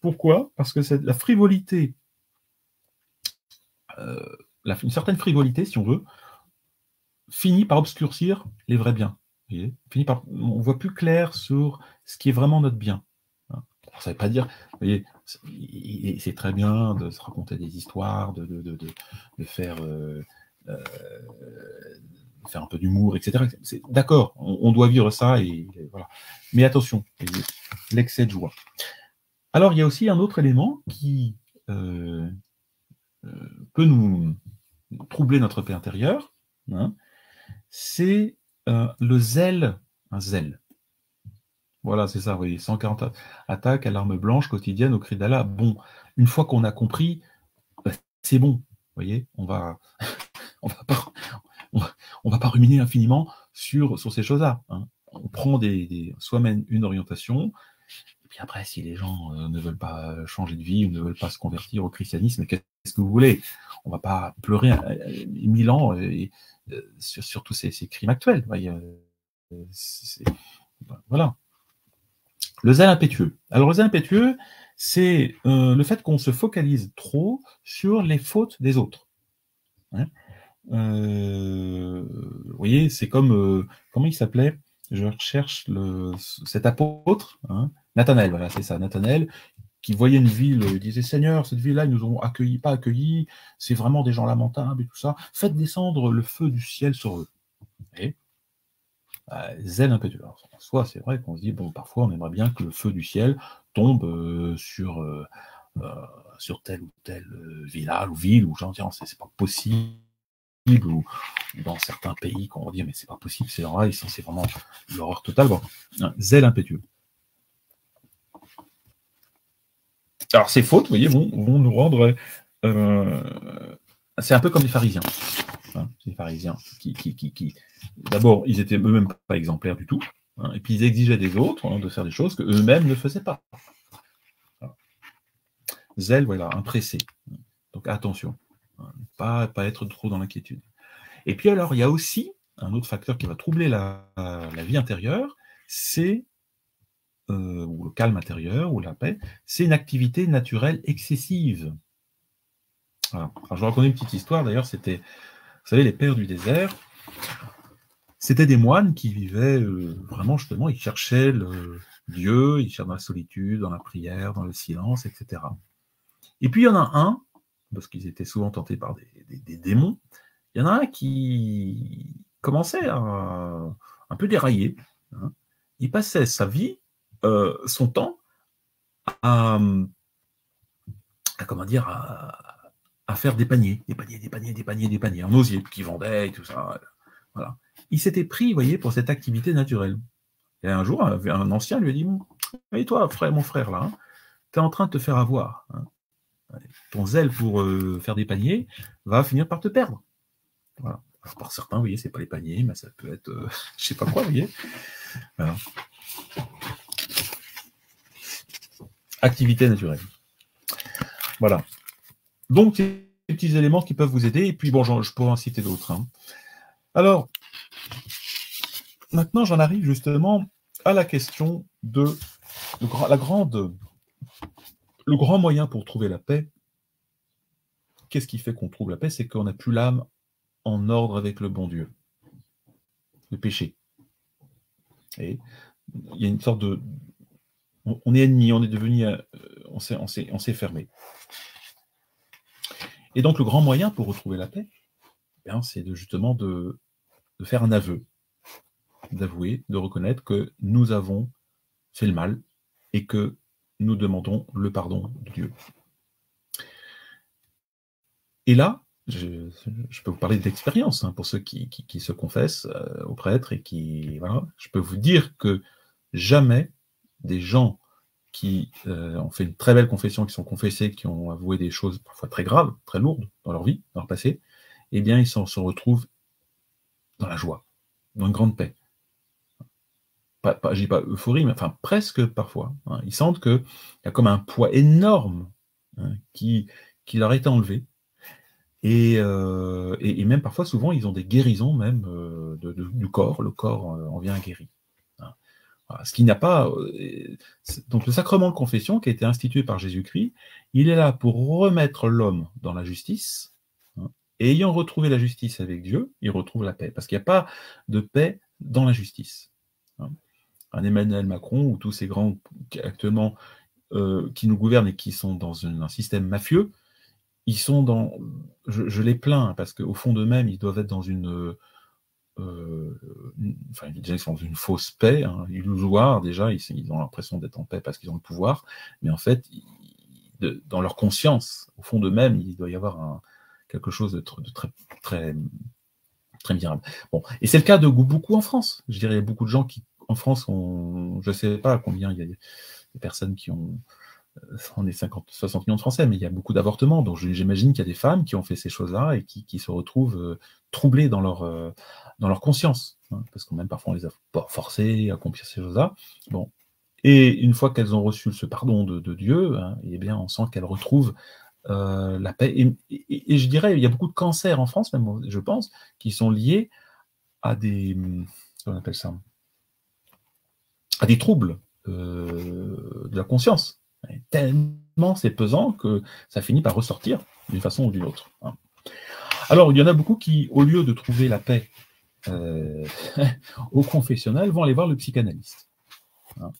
Pourquoi? Parce que la frivolité, une certaine frivolité, si on veut, finit par obscurcir les vrais biens. Vous voyez, on voit plus clair sur ce qui est vraiment notre bien. Hein. Ça ne veut pas dire, vous voyez, c'est très bien de se raconter des histoires, de faire faire un peu d'humour, etc. D'accord, on doit vivre ça, et voilà. Mais attention, l'excès de joie. Alors, il y a aussi un autre élément qui peut nous troubler notre paix intérieure, hein, c'est le zèle, un zèle. Voilà, c'est ça, vous voyez, 140 attaques à l'arme blanche quotidienne au cri d'Allah. Bon, une fois qu'on a compris, c'est bon, vous voyez, on va pas ruminer infiniment sur ces choses-là. Hein. On prend soi-même une orientation, et puis après, si les gens ne veulent pas changer de vie ou ne veulent pas se convertir au christianisme, qu'est-ce que vous voulez? On ne va pas pleurer 1000 ans sur tous ces crimes actuels. Voyez, voilà. Le zèle impétueux. Alors, le zèle impétueux, c'est le fait qu'on se focalise trop sur les fautes des autres. Hein. Vous voyez, c'est comme, comment il s'appelait? Je recherche cet apôtre, hein, Nathanaël, voilà, c'est ça, Nathanaël, qui voyait une ville, il disait, Seigneur, cette ville-là, ils nous ont pas accueillis, c'est vraiment des gens lamentables et tout ça, faites descendre le feu du ciel sur eux. Et zèle impétueux. En soi, c'est vrai qu'on se dit, bon, parfois, on aimerait bien que le feu du ciel tombe sur tel ou tel village ou ville, ou j'en dirais, c'est pas possible, ou dans certains pays, qu'on va dire, mais c'est pas possible, ces gens-là, c'est vraiment l'horreur totale. Bon, zèle impétueux. Alors, ces fautes, vous voyez, vont nous rendre... c'est un peu comme les pharisiens. Hein, les pharisiens qui d'abord, ils étaient eux-mêmes pas exemplaires du tout, hein, et puis ils exigeaient des autres, hein, de faire des choses qu'eux-mêmes ne faisaient pas. Voilà. Zèle, voilà, un pressé. Donc attention, hein, pas être trop dans l'inquiétude. Et puis alors, il y a aussi un autre facteur qui va troubler la vie intérieure, c'est ou le calme intérieur, ou la paix, c'est une activité naturelle excessive. Voilà. Alors, je vais raconter une petite histoire, d'ailleurs, c'était, vous savez, les pères du désert, c'était des moines qui vivaient vraiment, justement, ils cherchaient le Dieu, ils cherchaient dans la solitude, dans la prière, dans le silence, etc. Et puis, il y en a un, parce qu'ils étaient souvent tentés par des démons, il y en a un qui commençait à un peu dérailler. Hein. Il passait sa vie, son temps, à comment dire, à faire des paniers, en osier, qui vendaient et tout ça. Voilà. Il s'était pris, vous voyez, pour cette activité naturelle. Et un jour, un ancien lui a dit, et toi, mon frère, là, hein, tu es en train de te faire avoir. Hein. Ton zèle pour faire des paniers va finir par te perdre. Voilà. Alors, pour certains, vous voyez, c'est pas les paniers, mais ça peut être, je sais pas quoi, vous voyez. Voilà. Activité naturelle. Voilà. Donc, c'est des petits éléments qui peuvent vous aider, et puis bon, je pourrais en citer d'autres. Hein. Alors, maintenant, j'en arrive justement à la question de le grand moyen pour trouver la paix. Qu'est-ce qui fait qu'on trouve la paix? C'est qu'on n'a plus l'âme en ordre avec le bon Dieu. Le péché. Et il y a une sorte de... On est ennemi, on est devenu... on s'est fermé. Et donc, le grand moyen pour retrouver la paix, c'est justement de faire un aveu, d'avouer, de reconnaître que nous avons fait le mal et que nous demandons le pardon de Dieu. Et là, je peux vous parler d'expérience, hein, pour ceux qui se confessent au prêtre et qui... Voilà, je peux vous dire que jamais des gens qui ont fait une très belle confession, qui sont confessés, qui ont avoué des choses parfois très graves, très lourdes dans leur vie, dans leur passé, eh bien, ils se retrouvent dans la joie, dans une grande paix. Je dis pas euphorie, mais enfin presque parfois. Hein. Ils sentent qu'il y a comme un poids énorme, hein, qui leur est enlevé. Et même parfois, souvent, ils ont des guérisons même du corps. Le corps en vient guéri. Hein. Voilà. Ce qui n'a pas... donc le sacrement de confession qui a été institué par Jésus-Christ, il est là pour remettre l'homme dans la justice. Hein, et ayant retrouvé la justice avec Dieu, il retrouve la paix. Parce qu'il n'y a pas de paix dans l'injustice. Hein. Un Emmanuel Macron ou tous ces grands actuellement qui nous gouvernent et qui sont dans un système mafieux, ils sont dans... Je les plains, parce qu'au fond d'eux-mêmes, ils doivent être dans enfin, déjà, ils sont dans une fausse paix, hein, illusoire, déjà, ils ont l'impression d'être en paix parce qu'ils ont le pouvoir, mais en fait, dans leur conscience, au fond d'eux-mêmes, il doit y avoir quelque chose de très, très, très misérable. Bon, et c'est le cas de beaucoup en France. Je dirais, il y a beaucoup de gens qui, en France, je ne sais pas combien il y a des personnes qui ont... On est 60 millions de Français, mais il y a beaucoup d'avortements. Donc j'imagine qu'il y a des femmes qui ont fait ces choses-là et qui se retrouvent troublées dans leur conscience. Hein, parce que même parfois on les a forcées à accomplir ces choses-là. Bon. Et une fois qu'elles ont reçu ce pardon de Dieu, hein, eh bien on sent qu'elles retrouvent la paix. Et je dirais, il y a beaucoup de cancers en France, même je pense, qui sont liés à comment on appelle ça, à des troubles de la conscience. Tellement c'est pesant que ça finit par ressortir d'une façon ou d'une autre. Hein. Alors, il y en a beaucoup qui, au lieu de trouver la paix au confessionnal, vont aller voir le psychanalyste. Hein.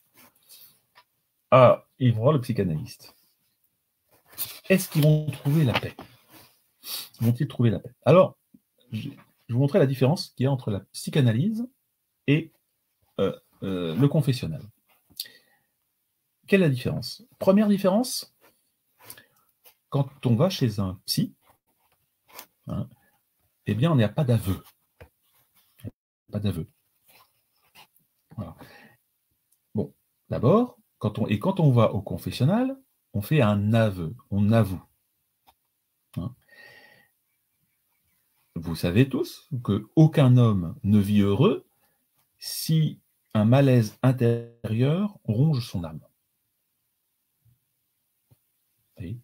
Ah, ils vont voir le psychanalyste. Est-ce qu'ils vont trouver la paix? Vont-ils trouver la paix? Alors, je vais vous montrer la différence qu'il y a entre la psychanalyse et le confessionnal. Quelle est la différence? Première différence, quand on va chez un psy, hein, eh bien, on n'a pas d'aveu. Pas d'aveu. Voilà. Bon, d'abord, quand on va au confessionnal, on fait un aveu, on avoue. Hein. Vous savez tous qu'aucun homme ne vit heureux si un malaise intérieur ronge son âme. Oui.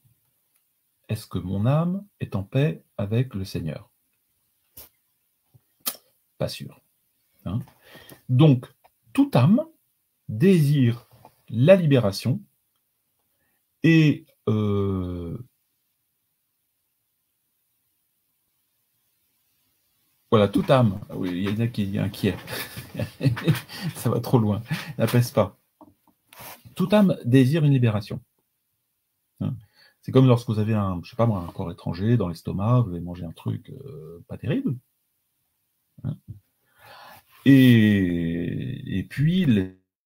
Est-ce que mon âme est en paix avec le Seigneur? Pas sûr. Hein. Donc, toute âme désire la libération et voilà, toute âme. Oui, il y en a qui est inquiet. Ça va trop loin. N'apaise pas. Toute âme désire une libération. Hein. C'est comme lorsque vous avez un corps étranger dans l'estomac, vous avez mangé un truc pas terrible. Hein. Et puis,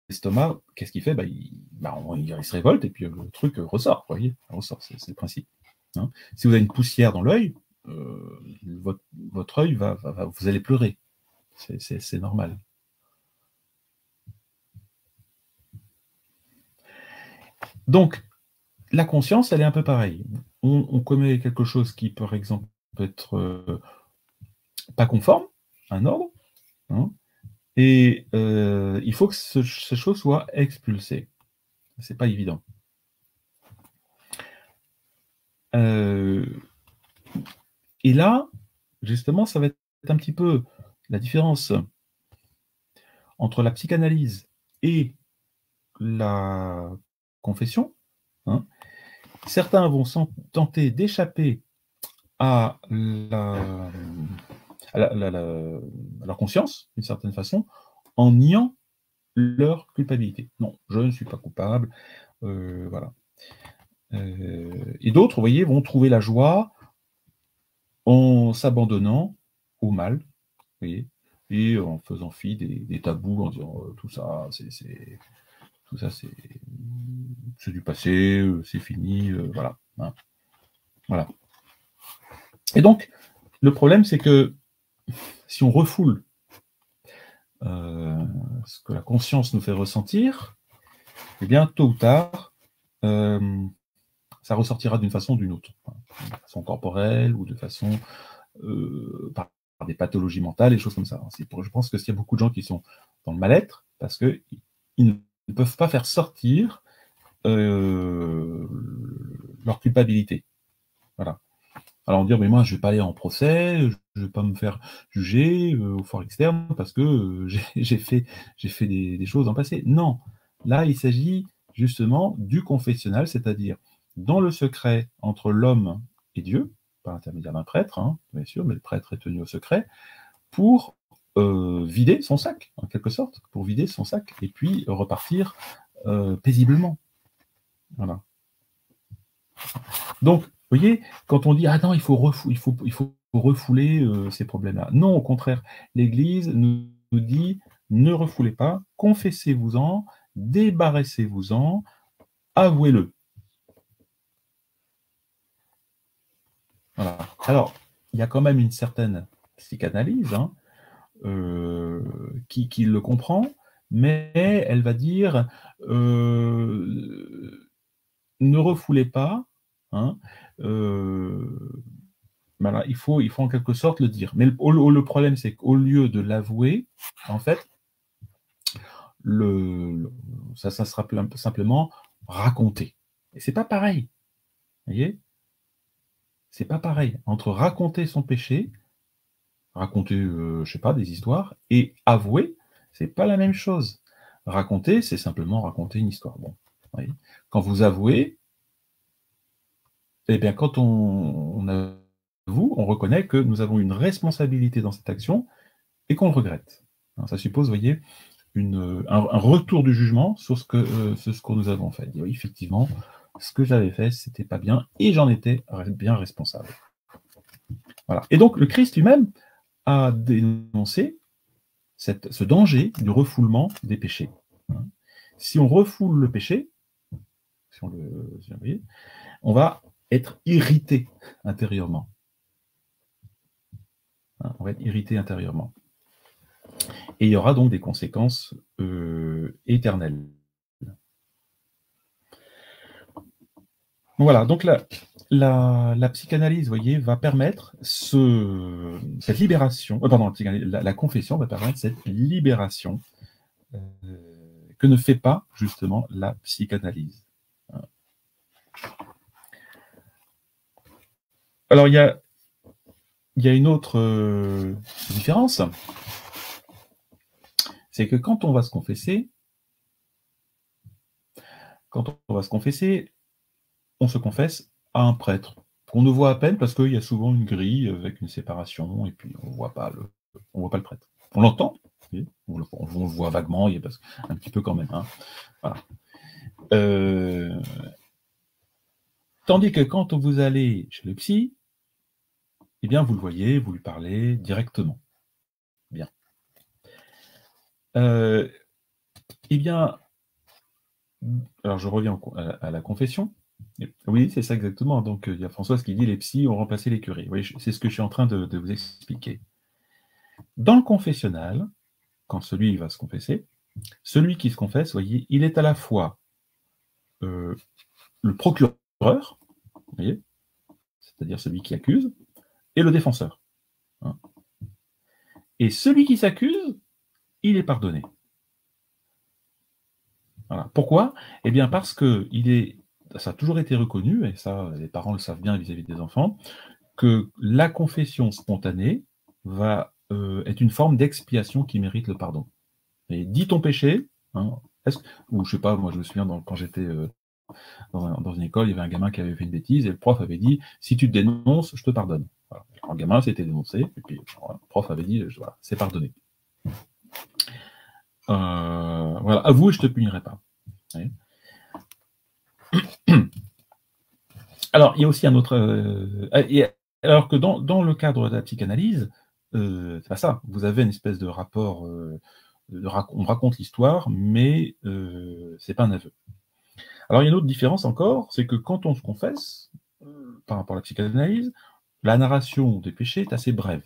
l'estomac, qu'est-ce qu'il fait? Il se révolte et puis le truc ressort, vous voyez, ressort, c'est le principe. Hein. Si vous avez une poussière dans l'œil, votre œil vous allez pleurer. C'est normal. Donc, la conscience, elle est un peu pareille. On commet quelque chose qui, par exemple, peut être pas conforme à un ordre, hein, et il faut que ces choses soient expulsées. C'est pas évident. Et là, justement, ça va être un petit peu la différence entre la psychanalyse et la confession. Hein. Certains vont tenter d'échapper à leur conscience, d'une certaine façon, en niant leur culpabilité. Non, je ne suis pas coupable. Voilà. Et d'autres, vous voyez, vont trouver la joie en s'abandonnant au mal, vous voyez, et en faisant fi des tabous, en disant tout ça, c'est du passé, c'est fini, voilà. Hein. Voilà. Et donc, le problème, c'est que si on refoule ce que la conscience nous fait ressentir, eh bien, tôt ou tard, ça ressortira d'une façon ou d'une autre, hein, de façon corporelle ou de façon par des pathologies mentales et choses comme ça. Je pense que s'il y a beaucoup de gens qui sont dans le mal-être, parce qu'ils ne peuvent pas faire sortir leur culpabilité. Voilà. Alors dire, mais moi, je ne vais pas aller en procès, je ne vais pas me faire juger au fort externe parce que j'ai fait des choses en passé. Non, là, il s'agit justement du confessionnal, c'est-à-dire dans le secret entre l'homme et Dieu, par l'intermédiaire d'un prêtre, hein, bien sûr, mais le prêtre est tenu au secret, pour vider son sac, en quelque sorte, pour vider son sac et puis repartir paisiblement. Voilà. Donc, vous voyez, quand on dit ah non, il faut refouler ces problèmes-là. Non, au contraire, l'Église nous dit ne refoulez pas, confessez-vous-en, débarrassez-vous-en, avouez-le. Voilà. Alors, il y a quand même une certaine psychanalyse hein, qui le comprend, mais elle va dire ne refoulez pas, hein, voilà, il faut en quelque sorte le dire. Mais le problème, c'est qu'au lieu de l'avouer, en fait, ça sera simplement raconter. Et c'est pas pareil. Vous voyez? C'est pas pareil. Entre raconter son péché, raconter, je sais pas, des histoires, et avouer, c'est pas la même chose. Raconter, c'est simplement raconter une histoire. Bon, vous voyez? Quand vous avouez, eh bien, quand on avoue, on reconnaît que nous avons une responsabilité dans cette action et qu'on le regrette. Ça suppose, vous voyez, un retour du jugement sur ce que nous avons fait. Dire, oui, effectivement, ce que j'avais fait, c'était pas bien et j'en étais bien responsable. Voilà. Et donc, le Christ lui-même a dénoncé ce danger du refoulement des péchés. Si on refoule le péché, on va être irrité intérieurement. On va être irrité intérieurement. Et il y aura donc des conséquences éternelles. Voilà, donc la psychanalyse, vous voyez, va permettre cette libération, la confession va permettre cette libération que ne fait pas justement la psychanalyse. Alors il y a une autre différence, c'est que quand on va se confesser, on se confesse à un prêtre qu'on ne voit à peine parce qu'il y a souvent une grille avec une séparation et puis on ne voit pas le prêtre. On l'entend, on le voit vaguement, il y a un petit peu quand même. Hein. Voilà. Tandis que quand vous allez chez le psy, eh bien vous le voyez, vous lui parlez directement. Bien. Eh bien, alors je reviens à la confession. Oui, c'est ça exactement. Donc il y a Françoise qui dit les psys ont remplacé les curés. Oui, c'est ce que je suis en train de vous expliquer. Dans le confessionnal, quand celui va se confesser, celui qui se confesse, vous voyez, il est à la fois le procureur, vous voyez, c'est-à-dire celui qui accuse, et le défenseur. Hein. Et celui qui s'accuse, il est pardonné. Voilà. Pourquoi? Eh bien parce que ça a toujours été reconnu, et ça les parents le savent bien vis-à-vis des enfants, que la confession spontanée va être une forme d'expiation qui mérite le pardon. Et dis ton péché, hein, ou je sais pas, moi je me souviens quand j'étais dans une école, il y avait un gamin qui avait fait une bêtise et le prof avait dit si tu te dénonces, je te pardonne. Voilà. Alors, le gamin s'était dénoncé et puis voilà, le prof avait dit voilà, c'est pardonné. Voilà, avoue et je te punirai pas. Oui. Alors, il y a aussi un autre. Alors que dans le cadre de la psychanalyse, c'est pas ça. Vous avez une espèce de rapport. On raconte l'histoire, mais c'est pas un aveu. Alors, il y a une autre différence encore, c'est que quand on se confesse, par rapport à la psychanalyse, la narration des péchés est assez brève.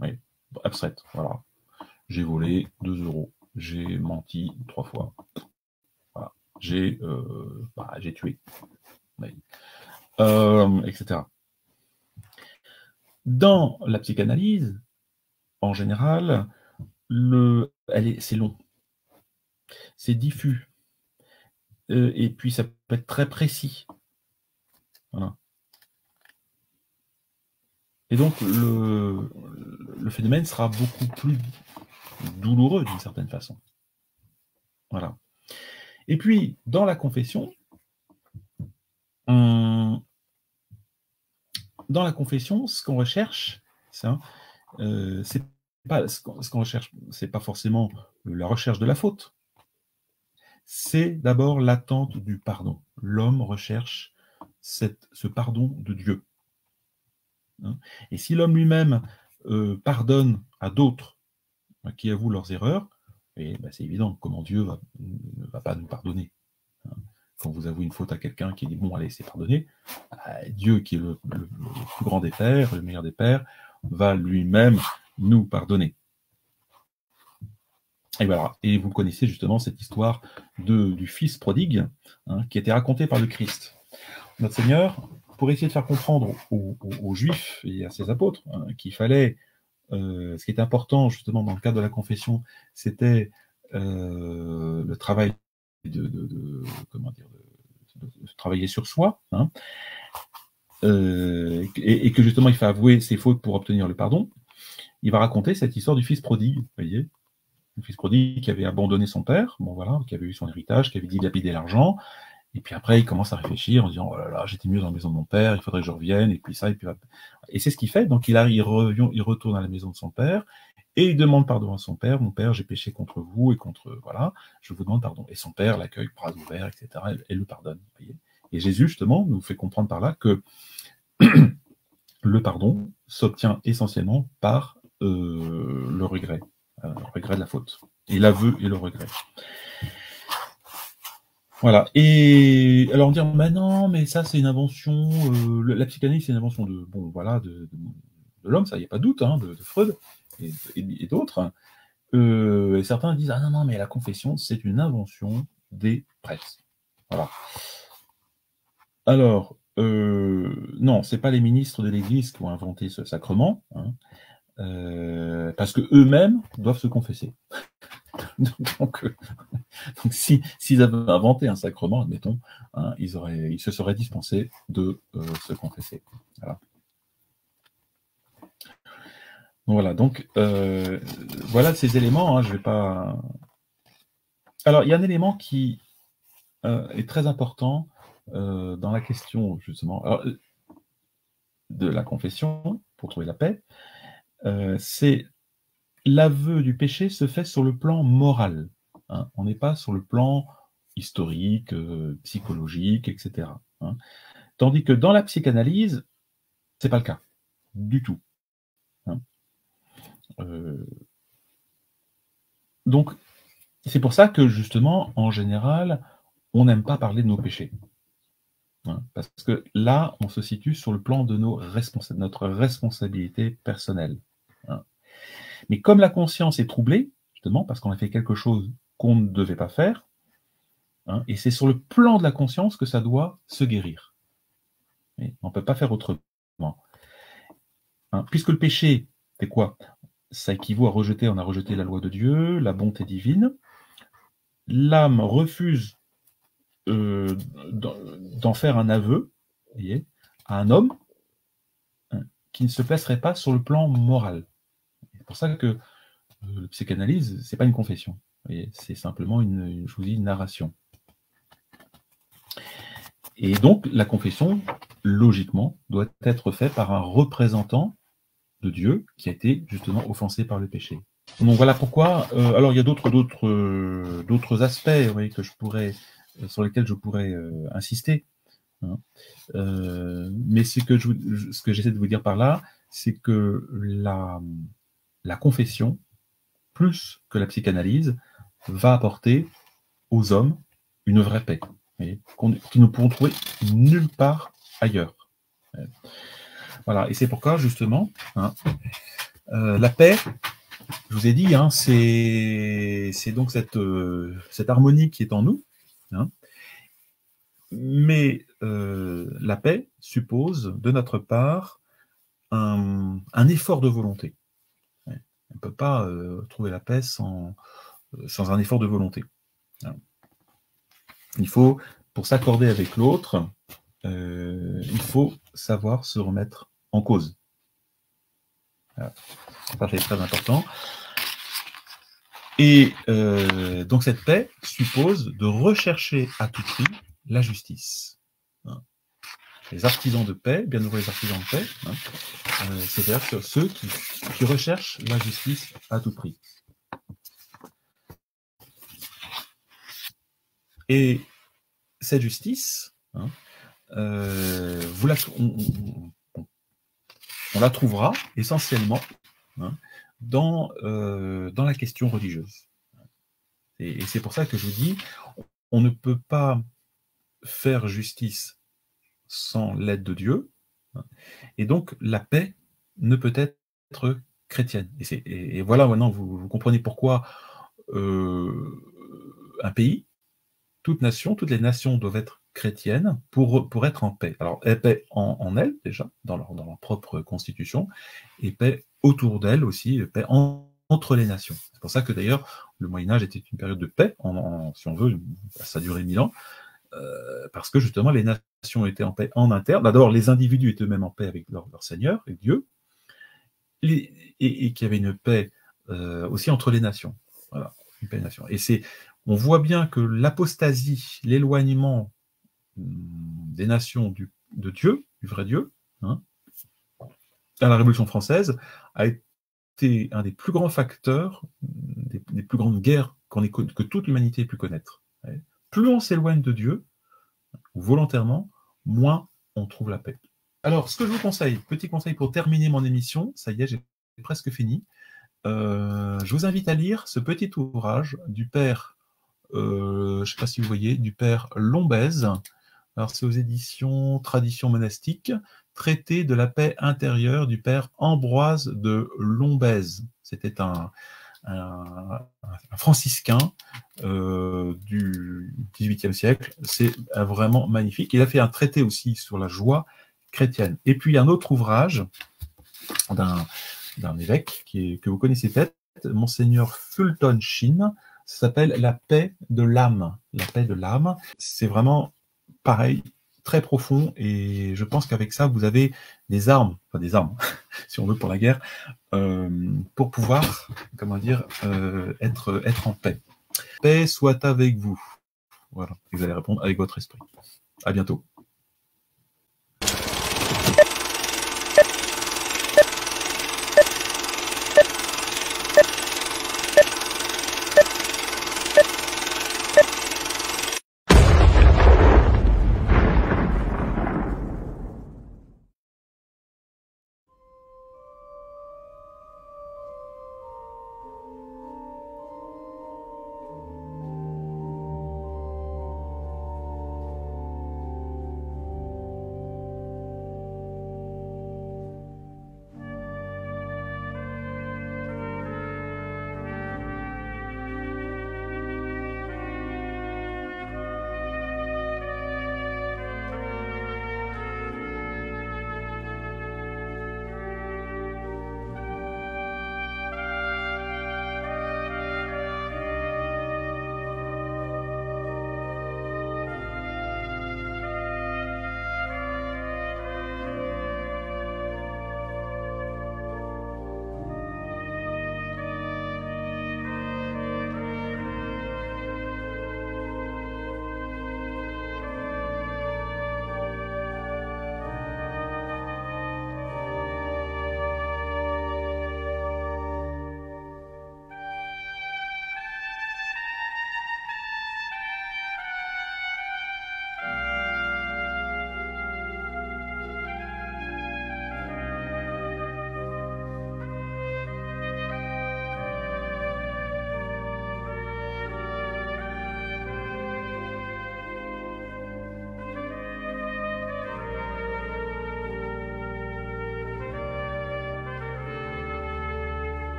Oui, abstraite. Voilà. J'ai volé 2 €. J'ai menti 3 fois. Voilà. J'ai tué. Oui. Etc. Dans la psychanalyse, en général, c'est long, c'est diffus, et puis ça peut être très précis. Voilà. Et donc, le phénomène sera beaucoup plus douloureux d'une certaine façon. Voilà. Et puis, dans la confession, ce qu'on recherche, c'est pas ce qu'on recherche, c'est pas forcément la recherche de la faute. C'est d'abord l'attente du pardon. L'homme recherche ce pardon de Dieu. Et si l'homme lui-même pardonne à d'autres qui avouent leurs erreurs, et c'est évident comment Dieu ne va pas nous pardonner. Quand vous avouez une faute à quelqu'un qui dit bon allez c'est pardonné, Dieu qui est le plus grand des pères, le meilleur des pères, va lui-même nous pardonner. Et voilà. Et vous connaissez justement cette histoire du fils prodigue qui a été racontée par le Christ. Notre Seigneur, pour essayer de faire comprendre aux Juifs et à ses apôtres qu'il fallait, ce qui est important justement dans le cadre de la confession, c'était le travail de travailler sur soi, et que justement il faut avouer ses fautes pour obtenir le pardon. Il va raconter cette histoire du fils prodigue, vous voyez, le fils prodigue qui avait abandonné son père, bon voilà, qui avait eu son héritage, qui avait dilapidé l'argent, et puis après il commence à réfléchir en disant oh là là, j'étais mieux dans la maison de mon père, il faudrait que je revienne, et puis ça, et c'est ce qu'il fait. Donc il retourne à la maison de son père, et il demande pardon à son père. Mon père, j'ai péché contre vous et contre voilà, je vous demande pardon. Et son père l'accueille bras ouverts, etc. Et le pardonne. Voyez. Et Jésus justement nous fait comprendre par là que le pardon s'obtient essentiellement par le regret de la faute, et l'aveu et le regret. Voilà. Et alors dire, mais non, mais ça c'est une invention, la psychanalyse c'est une invention de l'homme, ça y a pas de doute, de Freud et d'autres. Et certains disent, ah non, mais la confession c'est une invention des prêtres. Voilà. Alors, non, c'est pas les ministres de l'Église qui ont inventé ce sacrement, parce que eux-mêmes doivent se confesser. Donc s'ils avaient inventé un sacrement, admettons, ils se seraient dispensés de se confesser. Voilà. Voilà, donc voilà ces éléments. Je vais pas. Alors, il y a un élément qui est très important dans la question justement de la confession pour trouver la paix. C'est l'aveu du péché se fait sur le plan moral. On n'est pas sur le plan historique, psychologique, etc. Tandis que dans la psychanalyse, c'est pas le cas du tout. Donc, c'est pour ça que justement, en général, on n'aime pas parler de nos péchés. Parce que là, on se situe sur le plan de notre responsabilité personnelle. Mais comme la conscience est troublée, justement, parce qu'on a fait quelque chose qu'on ne devait pas faire, et c'est sur le plan de la conscience que ça doit se guérir. Et on ne peut pas faire autrement. Puisque le péché, c'est quoi? Ça équivaut à on a rejeté la loi de Dieu, la bonté divine. L'âme refuse d'en faire un aveu, voyez, à un homme qui ne se placerait pas sur le plan moral. C'est pour ça que le psychanalyse, c'est pas une confession. C'est simplement je vous dis, une narration. Et donc, la confession, logiquement, doit être faite par un représentant de Dieu qui a été justement offensé par le péché. Donc voilà pourquoi. Alors il y a d'autres aspects, vous voyez, sur lesquels je pourrais insister. Mais ce que j'essaie de vous dire par là, c'est que la confession, plus que la psychanalyse, va apporter aux hommes une vraie paix, qu'ils ne pourront trouver nulle part ailleurs. Voilà, et c'est pourquoi justement, la paix, je vous ai dit, c'est donc cette harmonie qui est en nous, mais la paix suppose de notre part un effort de volonté. On ne peut pas trouver la paix sans un effort de volonté. Il faut, pour s'accorder avec l'autre, il faut savoir se remettre en cause. Voilà. Ça, c'est très important. Et donc cette paix suppose de rechercher à tout prix la justice. Hein. Les artisans de paix, bien heureux les artisans de paix, hein, c'est-à-dire ceux qui recherchent la justice à tout prix. Et cette justice, hein, on la trouvera essentiellement, hein, dans la question religieuse. Et c'est pour ça que je vous dis, on ne peut pas faire justice sans l'aide de Dieu, hein, et donc la paix ne peut être chrétienne. Et voilà, maintenant vous comprenez pourquoi un pays, toutes les nations doivent être chrétiennes pour être en paix. Alors, paix en elles, déjà, dans leur propre constitution, et paix autour d'elles aussi, paix entre les nations. C'est pour ça que d'ailleurs, le Moyen-Âge était une période de paix, si on veut, ça a duré 1000 ans, parce que justement, les nations étaient en paix en interne. D'abord, les individus étaient eux-mêmes en paix avec leur Seigneur, avec Dieu, et qu'il y avait une paix aussi entre les nations. Voilà, une paix des nations. Et on voit bien que l'apostasie, l'éloignement des nations de Dieu, du vrai Dieu, hein, à la Révolution française, a été un des plus grands facteurs, des plus grandes guerres que toute l'humanité ait pu connaître. Plus on s'éloigne de Dieu, volontairement, moins on trouve la paix. Alors, ce que je vous conseille, petit conseil pour terminer mon émission, ça y est, j'ai presque fini. Je vous invite à lire ce petit ouvrage du père, je ne sais pas si vous voyez, du père Lombèze. Alors, c'est aux éditions Tradition monastique, Traité de la paix intérieure du père Ambroise de Lombèze. C'était un franciscain du XVIIIe siècle. C'est vraiment magnifique. Il a fait un traité aussi sur la joie chrétienne. Et puis, un autre ouvrage d'un évêque que vous connaissez peut-être, Monseigneur Fulton Sheen, ça s'appelle La paix de l'âme. La paix de l'âme, c'est vraiment pareil, très profond, et je pense qu'avec ça, vous avez des armes, si on veut, pour la guerre, pour pouvoir, être en paix. Paix soit avec vous. Voilà, vous allez répondre avec votre esprit. À bientôt.